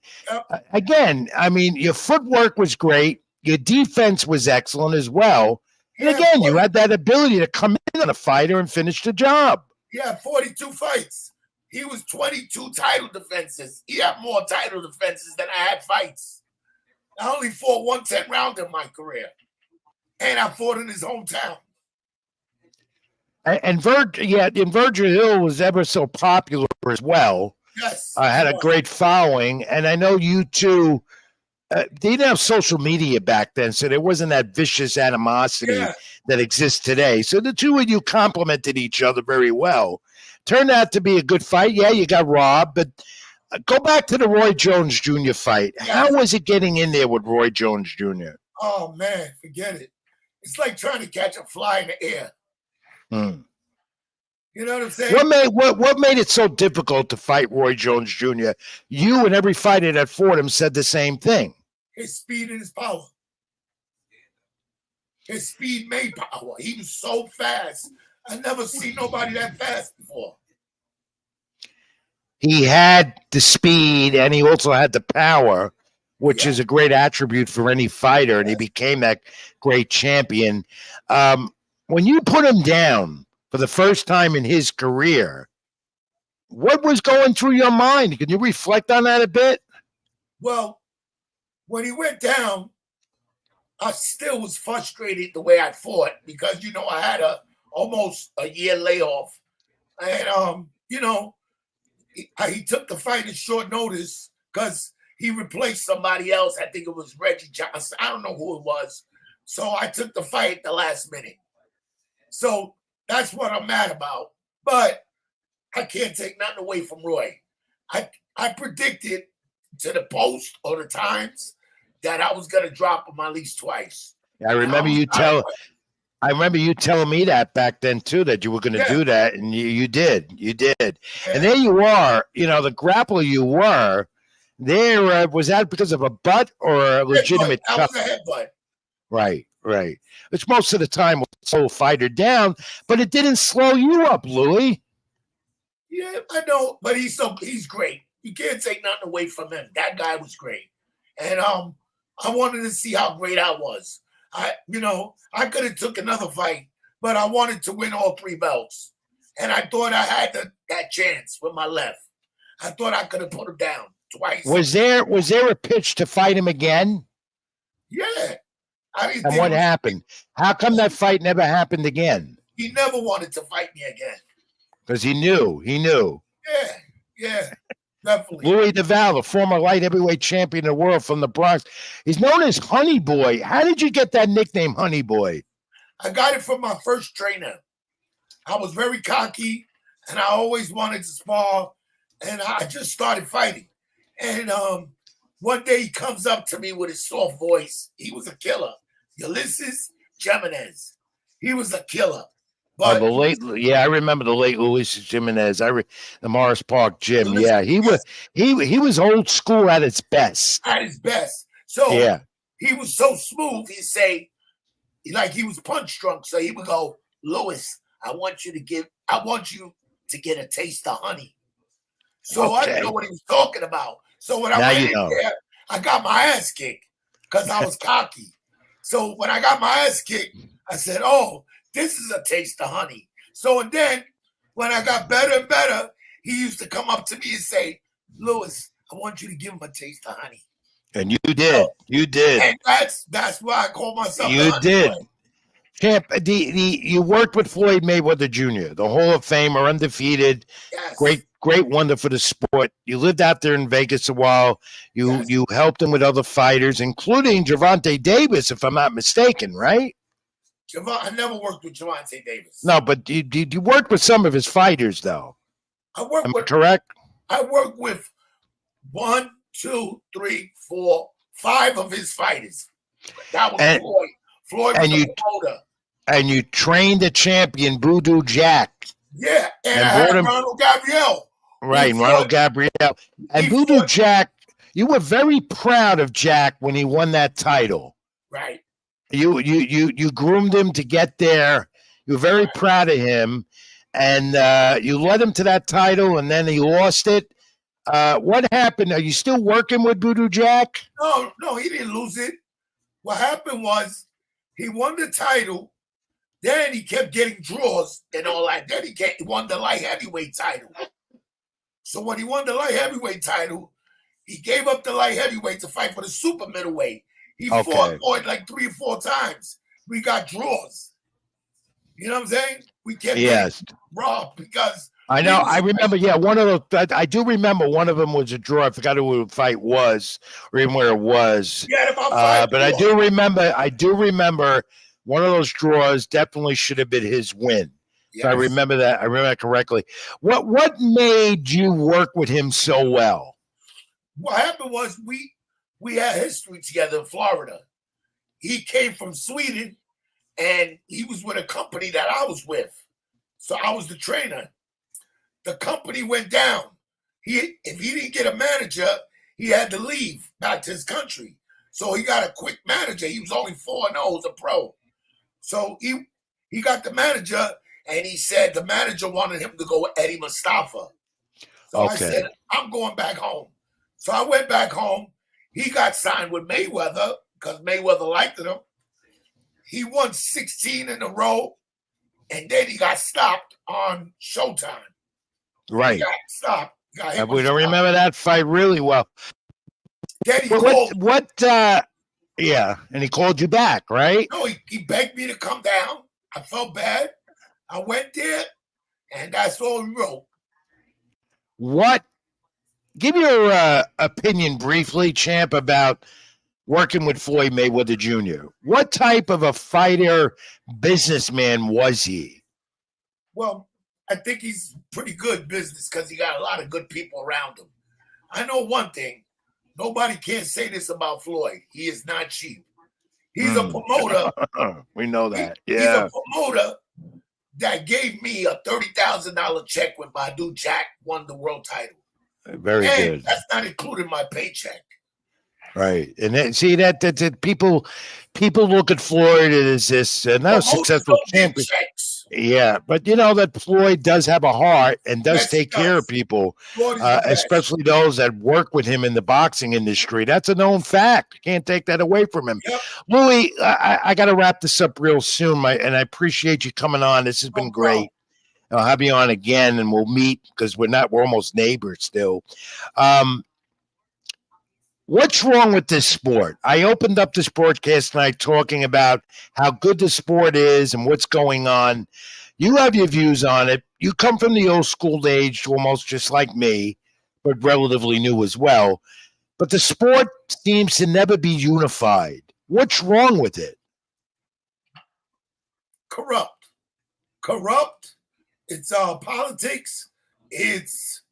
again, I mean, your footwork was great. Your defense was excellent as well. And again, you had that ability to come in on a fighter and finish the job. He had 42 fights. He was 22 title defenses. He had more title defenses than I had fights. I only fought 110 round in my career. And I fought in his hometown. And Virgil Hill was ever so popular as well. Yes. Had a great following. And I know you two, they didn't have social media back then, so there wasn't that vicious animosity that exists today. So the two of you complemented each other very well. Turned out to be a good fight. Yeah, you got robbed, but go back to the Roy Jones Jr. fight. Yeah. How was it getting in there with Roy Jones Jr.? Oh, man, forget it. It's like trying to catch a fly in the air. You know what I'm saying? What made it so difficult to fight Roy Jones Jr.? You and every fighter that fought him said the same thing. His speed and his power. His speed made power. He was so fast. I never seen nobody that fast before. He had the speed and he also had the power, which is a great attribute for any fighter, and he became that great champion. When you put him down for the first time in his career, what was going through your mind? Can you reflect on that a bit? Well, when he went down, I still was frustrated the way I fought because, I had almost a year layoff. And, he took the fight at short notice because he replaced somebody else. I think it was Reggie Johnson. I don't know who it was. So I took the fight at the last minute. So that's what I'm mad about. But I can't take nothing away from Roy. I predicted to the Post or the Times that I was going to drop him at least twice. I remember you telling me that back then too, that you were going to do that, and you did. Yeah. And there you are. The grappler you were there. Was that because of a butt or a legitimate cut? That was a headbutt. Right. Which most of the time will slow a fighter down, but it didn't slow you up, Louis. Yeah, I know, but he's great. You can't take nothing away from him. That guy was great, and I wanted to see how great I was. I could have took another fight, but I wanted to win all 3 belts, and I thought I had that chance with my left. I thought I could have put him down twice. Was there a pitch to fight him again? Yeah. And what happened? How come that fight never happened again? He never wanted to fight me again. Because he knew. Yeah, definitely. Louis DelValle, the former light heavyweight champion of the world from the Bronx. He's known as Honey Boy. How did you get that nickname, Honey Boy? I got it from my first trainer. I was very cocky, and I always wanted to spar, and I just started fighting. And one day he comes up to me with his soft voice. He was a killer. Ulysses Jimenez. He was a killer. But I remember the late Luis Jimenez. The Morris Park gym. Yeah, he was old school at its best. So he was so smooth. He'd say, like he was punch drunk. So he would go, Louis, I want you to get a taste of honey. So I didn't know what he was talking about. So when I went in there, I got my ass kicked because I was cocky. So when I got my ass kicked, I said, oh, this is a taste of honey. So and then when I got better and better, he used to come up to me and say, Lewis, I want you to give him a taste of honey. And you did. You did. And that's why I call myself You did. Champ, you worked with Floyd Mayweather Jr., the Hall of Famer, undefeated, great wonder for the sport. You lived out there in Vegas a while. You helped him with other fighters, including Gervonta Davis, if I'm not mistaken, right? I never worked with Gervonta Davis. No, but you worked with some of his fighters, though. Am I correct? I worked with 1, 2, 3, 4, 5 of his fighters. That was Floyd. Floyd was the promoter. And you trained the champion, Voodoo Jack. Yeah, and I had Ronald Gabriel. Right, Ronald Gabriel. And Voodoo Jack, you were very proud of Jack when he won that title. Right. You groomed him to get there. You were very proud of him. And you led him to that title, and then he lost it. What happened? Are you still working with Voodoo Jack? No, he didn't lose it. What happened was he won the title. Then he kept getting draws and all that. Then he won the light heavyweight title. So when he won the light heavyweight title, he gave up the light heavyweight to fight for the super middleweight. He fought Floyd like 3 or 4 times. We got draws. You know what I'm saying? We kept getting robbed because I know. I remember. Yeah, one of those. I do remember one of them was a draw. I forgot who the fight was, or even where it was. Yeah, about but I do remember. One of those draws definitely should have been his win. Yes. So I remember that. I remember that correctly. What made you work with him so well? What happened was we had history together in Florida. He came from Sweden, and he was with a company that I was with. So I was the trainer. The company went down. If he didn't get a manager, he had to leave back to his country. So he got a quick manager. He was only 4-0 as a pro. So he got the manager, and he said the manager wanted him to go with Eddie Mustafa. So I said, I'm going back home. So I went back home. He got signed with Mayweather because Mayweather liked him. He won 16 in a row, and then he got stopped on Showtime. Right. He got stopped. We don't remember that fight really well. Then he called. Yeah, and he called you back, right? No, he begged me to come down. I felt bad. I went there, and that's all he wrote. Give your opinion briefly, Champ, about working with Floyd Mayweather Jr. What type of a fighter, businessman was he? Well, I think he's pretty good business because he got a lot of good people around him. I know one thing. Nobody can say this about Floyd. He is not cheap. He's a promoter. We know that. He's a promoter that gave me a $30,000 check when Voodoo Jack won the world title. Very good. That's not including my paycheck. Right, and then, see that people look at Floyd as this not a successful champion. Yeah, but you know that Floyd does have a heart and does take care of people, especially those that work with him in the boxing industry. That's a known fact. You can't take that away from him. Yep. Louis, I got to wrap this up real soon, and I appreciate you coming on. This has been great. I'll have you on again, and we'll meet because we're almost neighbors still. What's wrong with this sport? I opened up this broadcast tonight talking about how good the sport is and what's going on. You have your views on it. You come from the old school age, almost just like me, but relatively new as well. But the sport seems to never be unified. What's wrong with it? Corrupt. It's politics. It's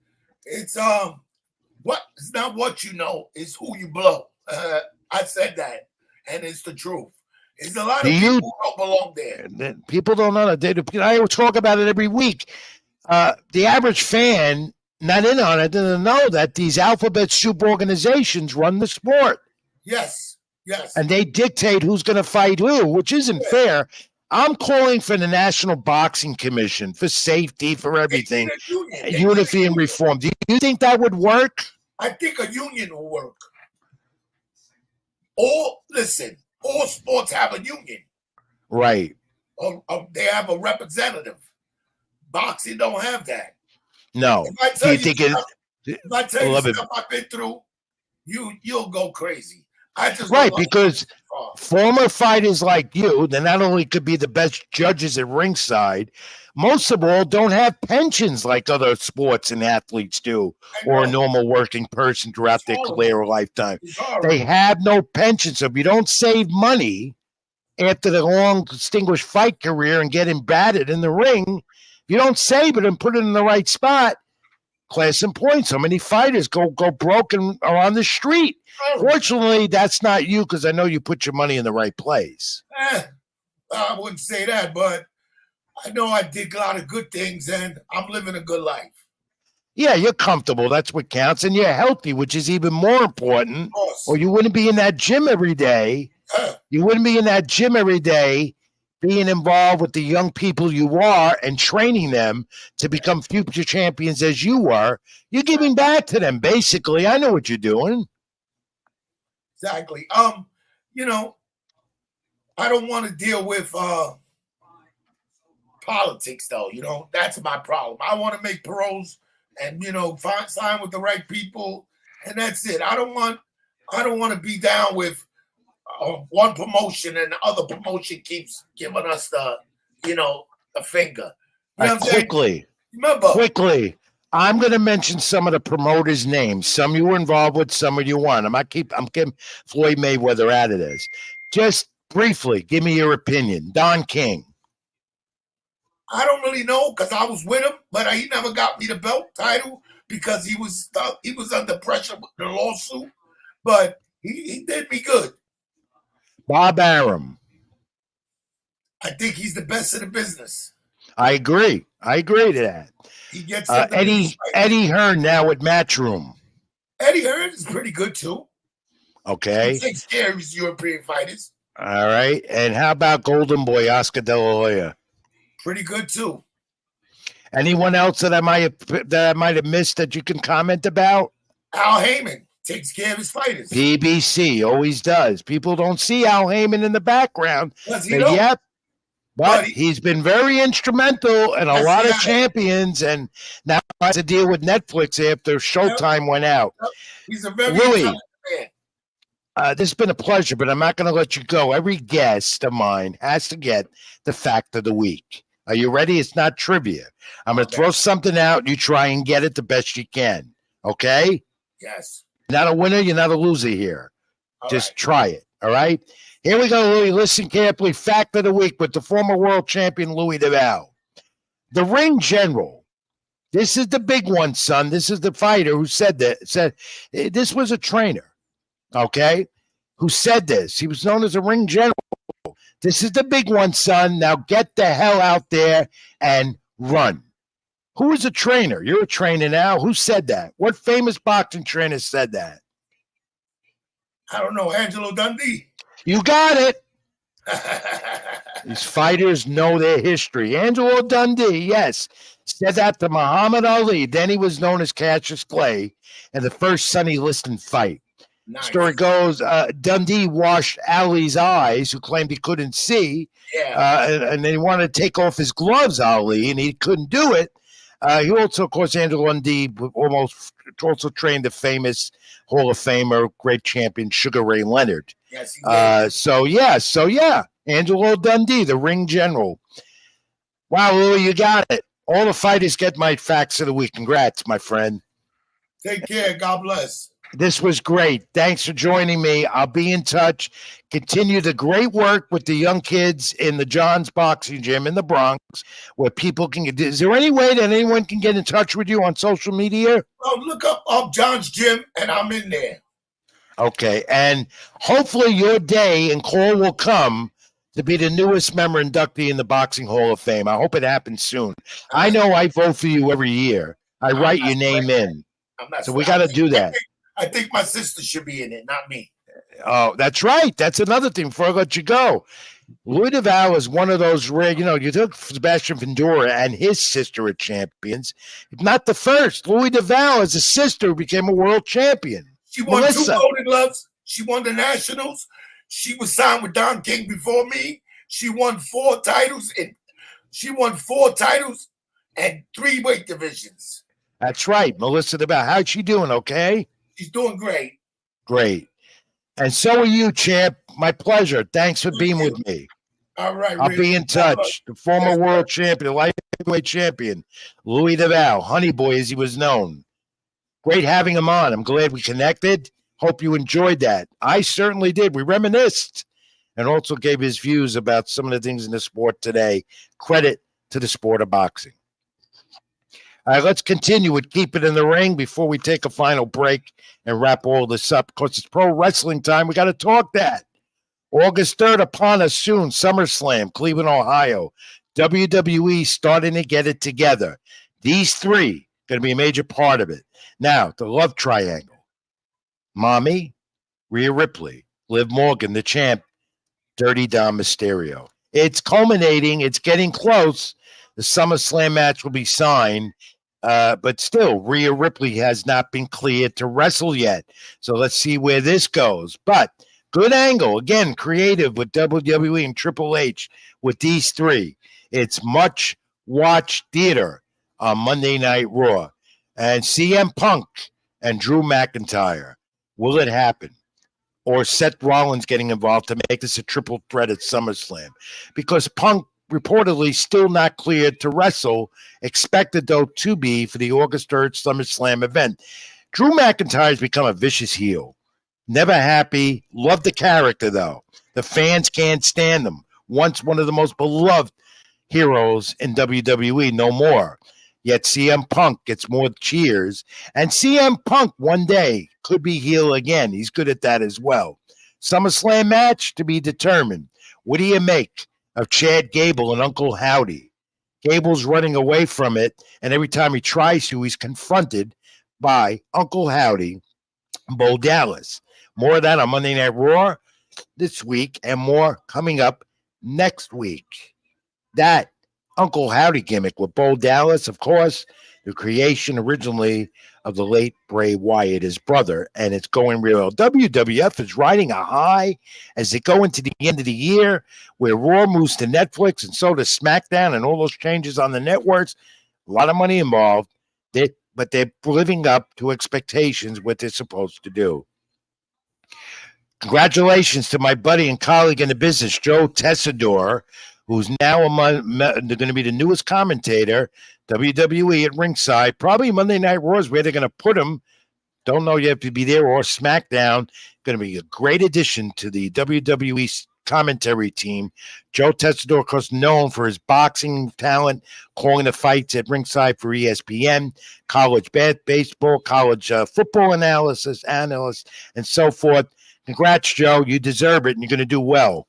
it's not what you know, it's who you blow. I said that, and it's the truth. There's a lot of people who don't belong there. People don't know that. I talk about it every week. The average fan, not in on it, doesn't know that these alphabet soup organizations run the sport. Yes. And they dictate who's going to fight who, which isn't fair. I'm calling for the National Boxing Commission for safety, for everything, unity and reform. Do you think that would work? I think a union will work. All sports have a union. Right. Or they have a representative. Boxing don't have that. No. If I tell you stuff I've been through, you'll go crazy. Right, because former fighters like you, they not only could be the best judges at ringside, most of all don't have pensions like other sports and athletes do, or a normal working person throughout their career or lifetime. They have no pension. So if you don't save money after the long, distinguished fight career and getting battered in the ring, if you don't save it and put it in the right spot, class in points. So many fighters go broke and are on the street. Fortunately, that's not you, because I know you put your money in the right place. I wouldn't say that, but I know I did a lot of good things, and I'm living a good life. Yeah, you're comfortable. That's what counts. And you're healthy, which is even more important. Or you wouldn't be in that gym every day. You wouldn't be in that gym every day being involved with the young people you are and training them to become future champions as you were. You're giving back to them, basically. I know what you're doing. Exactly. You know, I don't want to deal with politics, though. You know, that's my problem. I want to make pros and, you know, sign with the right people, and that's it. I don't want to be down with one promotion and the other promotion keeps giving us the finger. You know Quickly. I'm going to mention some of the promoters' names. Some you were involved with, some of you weren't. I'm getting Floyd Mayweather out of this. Just briefly, give me your opinion. Don King. I don't really know, because I was with him, but he never got me the belt title because he was under pressure with the lawsuit. But he did me good. Bob Arum. I think he's the best in the business. I agree to that. He gets Eddie Hearn now at Matchroom. Eddie Hearn is pretty good too. Okay. He takes care of his European fighters. All right. And how about Golden Boy Oscar De La Hoya? Pretty good too. Anyone else that I might have missed that you can comment about? Al Heyman takes care of his fighters. PBC always does. People don't see Al Heyman in the background. But he's been very instrumental in a lot of champions, and now has to deal with Netflix after Showtime went out. He's a very Louis, man. This has been a pleasure, but I'm not going to let you go. Every guest of mine has to get the fact of the week. Are you ready? It's not trivia. I'm going to throw something out. You try and get it the best you can. Okay? Yes. You're not a winner. You're not a loser here. Just try it. All right? Here we go, Louis. Listen carefully. Fact of the week with the former world champion, Lou DelValle. The ring general. This is the big one, son. This is the fighter who said that. Said this was a trainer, okay, who said this. He was known as a ring general. This is the big one, son. Now get the hell out there and run. Who is a trainer? You're a trainer now. Who said that? What famous boxing trainer said that? I don't know. Angelo Dundee. You got it. These fighters know their history. Angelo Dundee, yes, said that to Muhammad Ali. Then he was known as Cassius Clay in the first Sonny Liston fight. Nice. Story goes, Dundee washed Ali's eyes, who claimed he couldn't see, and they wanted to take off his gloves, Ali, and he couldn't do it. He also, of course, Angelo Dundee also trained the famous Hall of Famer, great champion, Sugar Ray Leonard. Yes, he did. So yeah, Angelo Dundee, the ring general. Wow, Louis, you got it. All the fighters get my facts of the week. Congrats, my friend. Take care. God bless. This was great. Thanks for joining me. I'll be in touch. Continue the great work with the young kids in the John's Boxing Gym in the Bronx, where people can get. Is there any way that anyone can get in touch with you on social media? Well, look up John's Gym, and I'm in there. Okay, and hopefully your day and call will come to be the newest member inductee in the Boxing Hall of Fame. I hope it happens soon. I know I vote for you every year. I write your name in. So we got to do that. I think my sister should be in it, not me. Oh, that's right. That's another thing before I let you go. Louis DelValle is one of those rare, you took Sebastian Fundora and his sister are champions. Not the first. Louis DelValle, as a sister, who became a world champion. She won 2 Golden Gloves. She won the Nationals. She was signed with Don King before me. She won 4 titles and 3 weight divisions. That's right. Melissa DelValle. How's she doing? Okay? She's doing great. Great. And so are you, champ. My pleasure. Thanks for being with me. All right, I'll be in touch. The former world champion, light heavyweight champion, Louis DelValle, Honey Boy as he was known. Great having him on. I'm glad we connected. Hope you enjoyed that. I certainly did. We reminisced and also gave his views about some of the things in the sport today. Credit to the sport of boxing. All right, let's continue with Keep It in the Ring before we take a final break and wrap all this up. Because it's pro wrestling time. We got to talk that. August 3rd upon us soon. SummerSlam, Cleveland, Ohio. WWE starting to get it together. These 3 going to be a major part of it. Now, the love triangle. Mommy, Rhea Ripley, Liv Morgan, the champ, Dirty Dom Mysterio. It's culminating. It's getting close. The SummerSlam match will be signed. But still, Rhea Ripley has not been cleared to wrestle yet. So let's see where this goes. But good angle. Again, creative with WWE and Triple H with these 3. It's much watched theater on Monday Night Raw. And CM Punk and Drew McIntyre. Will it happen? Or Seth Rollins getting involved to make this a triple threat at SummerSlam? Because Punk reportedly still not cleared to wrestle, expected though to be for the August 3rd SummerSlam event. Drew McIntyre's become a vicious heel. Never happy. Love the character though. The fans can't stand him. Once one of the most beloved heroes in WWE, no more. Yet CM Punk gets more cheers. And CM Punk one day could be heel again. He's good at that as well. SummerSlam match to be determined. What do you make of Chad Gable and Uncle Howdy? Gable's running away from it, and every time he tries to, he's confronted by Uncle Howdy, Bo Dallas. More of that on Monday Night Raw this week, and more coming up next week. That Uncle Howdy gimmick with Bo Dallas, of course, the creation originally of the late Bray Wyatt, his brother, and it's going real well. WWF is riding a high as they go into the end of the year, where Raw moves to Netflix and so does SmackDown and all those changes on the networks. A lot of money involved, but they're living up to expectations, what they're supposed to do. Congratulations to my buddy and colleague in the business, Joe Tessador, who's now going to be the newest commentator, WWE at ringside. Probably Monday Night Raw is where they're going to put him. Don't know you have to be there, or SmackDown. Going to be a great addition to the WWE commentary team. Joe Tessador, of course, known for his boxing talent, calling the fights at ringside for ESPN, college baseball, college football analyst, and so forth. Congrats, Joe. You deserve it, and you're going to do well.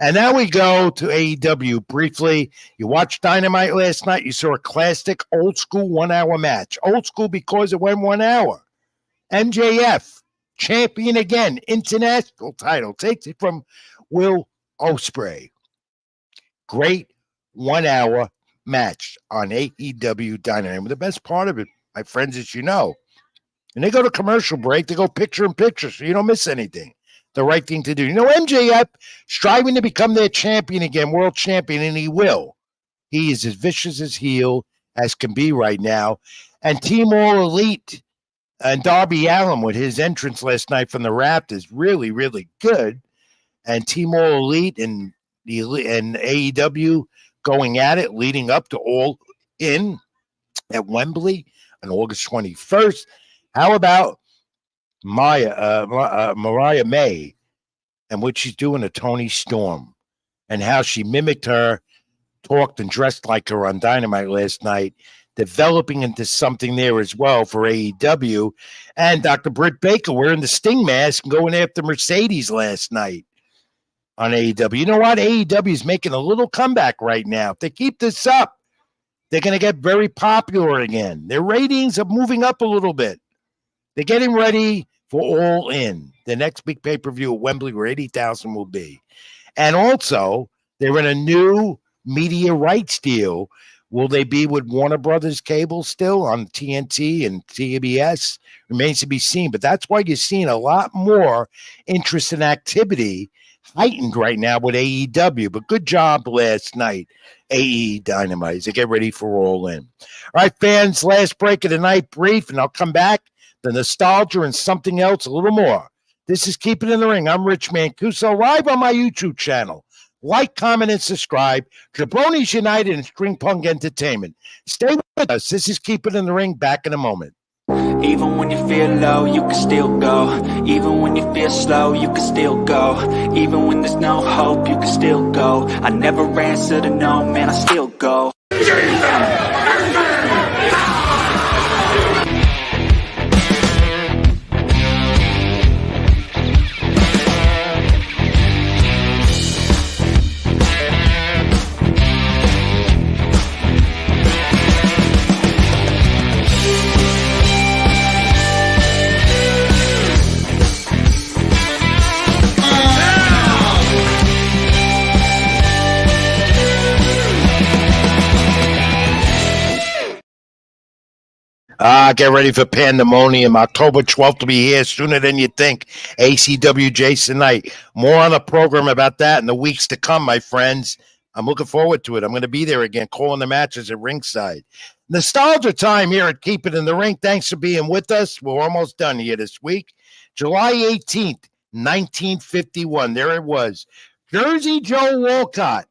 And now we go to AEW briefly. You watched Dynamite last night. You saw a classic old school 1 hour match. Old school because it went 1 hour. MJF, champion again, international title, takes it from Will Ospreay. Great 1 hour match on AEW Dynamite. The best part of it, my friends, as you know, and they go to commercial break, they go picture in picture so you don't miss anything. The right thing to do. You know, MJF striving to become their champion again, world champion, and he will. He is as vicious as heel as can be right now. And Team All Elite and Darby Allin with his entrance last night from the Raptors, really, really good. And Team All Elite and AEW going at it, leading up to All In at Wembley on August 21st. How about Mariah May and what she's doing to Toni Storm and how she mimicked her, talked and dressed like her on Dynamite last night, developing into something there as well for AEW. And Dr. Britt Baker wearing the Sting mask and going after Mercedes last night on AEW. You know what? AEW is making a little comeback right now. If they keep this up, they're going to get very popular again. Their ratings are moving up a little bit. They're getting ready for All In, the next big pay-per-view at Wembley where 80,000 will be. And also, they're in a new media rights deal. Will they be with Warner Brothers Cable still on TNT and TBS? Remains to be seen. But that's why you're seeing a lot more interest and activity heightened right now with AEW. But good job last night, AE Dynamite, to get ready for All In. All right, fans, last break of the night, brief, and I'll come back. The nostalgia and something else, a little more. This is Keep It in the Ring. I'm Rich Mancuso, live on my YouTube channel. Like, comment, and subscribe to Bronies United and String Punk Entertainment. Stay with us. This is Keep It in the Ring. Back in a moment. Even when you feel low, you can still go. Even when you feel slow, you can still go. Even when there's no hope, you can still go. I never answer to no, man, I still go. Get ready for pandemonium. October 12th will be here sooner than you think. ACW Jason Knight. More on the program about that in the weeks to come, my friends. I'm looking forward to it. I'm going to be there again, calling the matches at ringside. Nostalgia time here at Keep It in the Ring. Thanks for being with us. We're almost done here this week. July 18th, 1951. There it was. Jersey Joe Walcott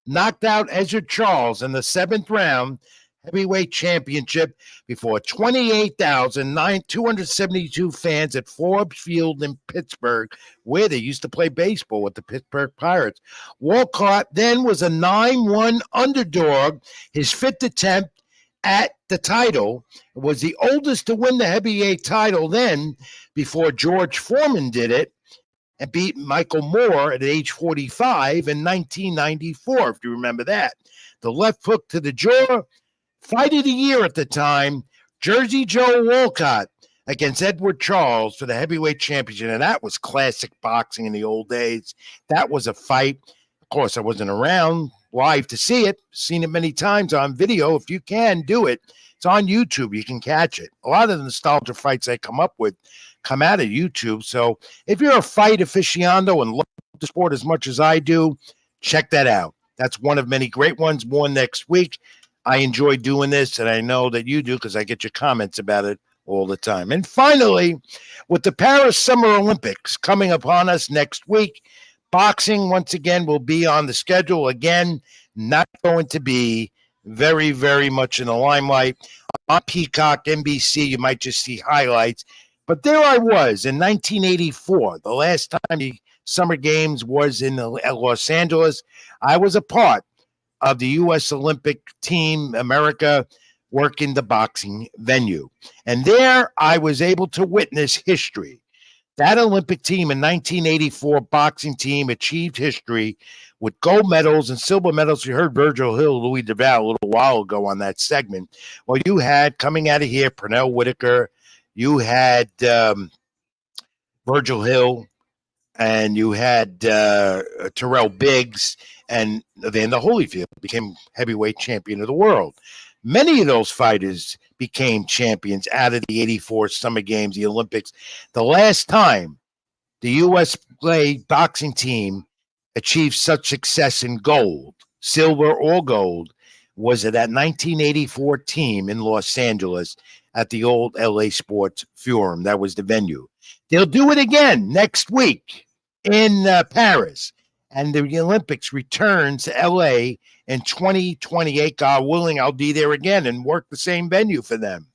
knocked out Ezra Charles in the 7th round heavyweight championship before 28,272 fans at Forbes Field in Pittsburgh, where they used to play baseball with the Pittsburgh Pirates. Walcott then was a 9-1 underdog. His 5th attempt at the title, was the oldest to win the heavyweight title then, before George Foreman did it and beat Michael Moore at age 45 in 1994, if you remember that. The left hook to the jaw. Fight of the year at the time, Jersey Joe Walcott against Edward Charles for the heavyweight championship. And that was classic boxing in the old days. That was a fight. Of course, I wasn't around live to see it. Seen it many times on video. If you can, do it. It's on YouTube. You can catch it. A lot of the nostalgia fights I come up with come out of YouTube. So if you're a fight aficionado and love the sport as much as I do, check that out. That's one of many great ones. More next week. I enjoy doing this, and I know that you do because I get your comments about it all the time. And finally, with the Paris Summer Olympics coming upon us next week, boxing once again will be on the schedule. Again, not going to be very, very much in the limelight. On Peacock, NBC, you might just see highlights. But there I was in 1984, the last time the Summer Games was in Los Angeles. I was a part of the U.S. Olympic team, America, working the boxing venue. And there I was able to witness history. That Olympic team in 1984 boxing team achieved history with gold medals and silver medals. You heard Virgil Hill, Louis DelValle a little while ago on that segment. Well, you had, coming out of here, Pernell Whitaker. You had Virgil Hill. And you had Terrell Biggs, and Evander Holyfield became heavyweight champion of the world. Many of those fighters became champions out of the 84 Summer Games, the Olympics. The last time the U.S. boxing team achieved such success in gold, silver or gold, was that 1984 team in Los Angeles at the old LA Sports Forum. That was the venue. They'll do it again next week in Paris, and the Olympics return to LA in 2028. God willing, I'll be there again and work the same venue for them.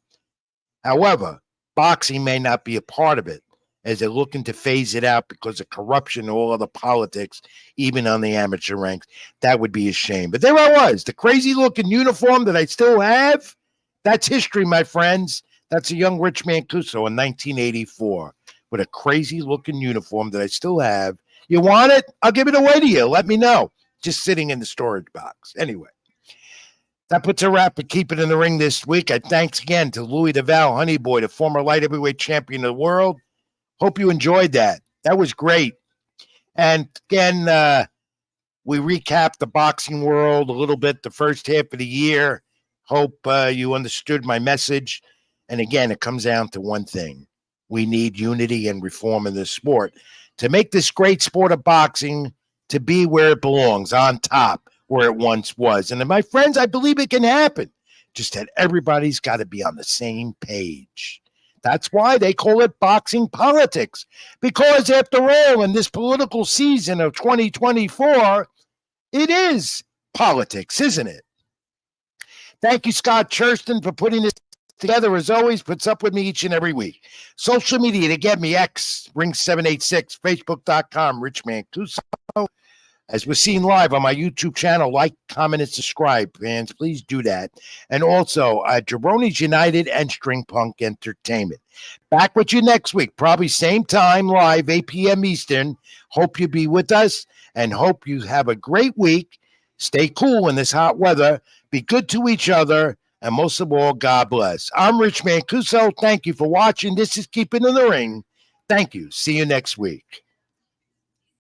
However, boxing may not be a part of it, as they're looking to phase it out because of corruption and all other politics, even on the amateur ranks. That would be a shame. But there I was, the crazy looking uniform that I still have. That's history, my friends. That's a young Rich Mancuso in 1984. With a crazy looking uniform that I still have. You want it? I'll give it away to you. Let me know. Just sitting in the storage box. Anyway, that puts a wrap at Keep It in the Ring this week. I thanks again to Louis DelValle, Honey Boy, the former light heavyweight champion of the world. Hope you enjoyed that. That was great. And again, We recap the boxing world a little bit the first half of the year. Hope you understood my message. And again, it comes down to one thing. We need unity and reform in this sport to make this great sport of boxing to be where it belongs, on top, where it once was. And my friends, I believe it can happen. Just that everybody's got to be on the same page. That's why they call it boxing politics. Because after all, in this political season of 2024, it is politics, isn't it? Thank you, Scott Churston, for putting this together. As always, puts up with me each and every week. Social media to get me, X, Ring786, Facebook.com, Richman Cuso. As we're seeing live on my YouTube channel, like, comment, and subscribe, fans. Please do that. And also, Jabroni's United and String Punk Entertainment. Back with you next week, probably same time, live, 8 p.m. Eastern. Hope you be with us, and hope you have a great week. Stay cool in this hot weather. Be good to each other. And most of all, God bless. I'm Rich Mancuso. Thank you for watching. This is Keeping in the Ring. Thank you. See you next week.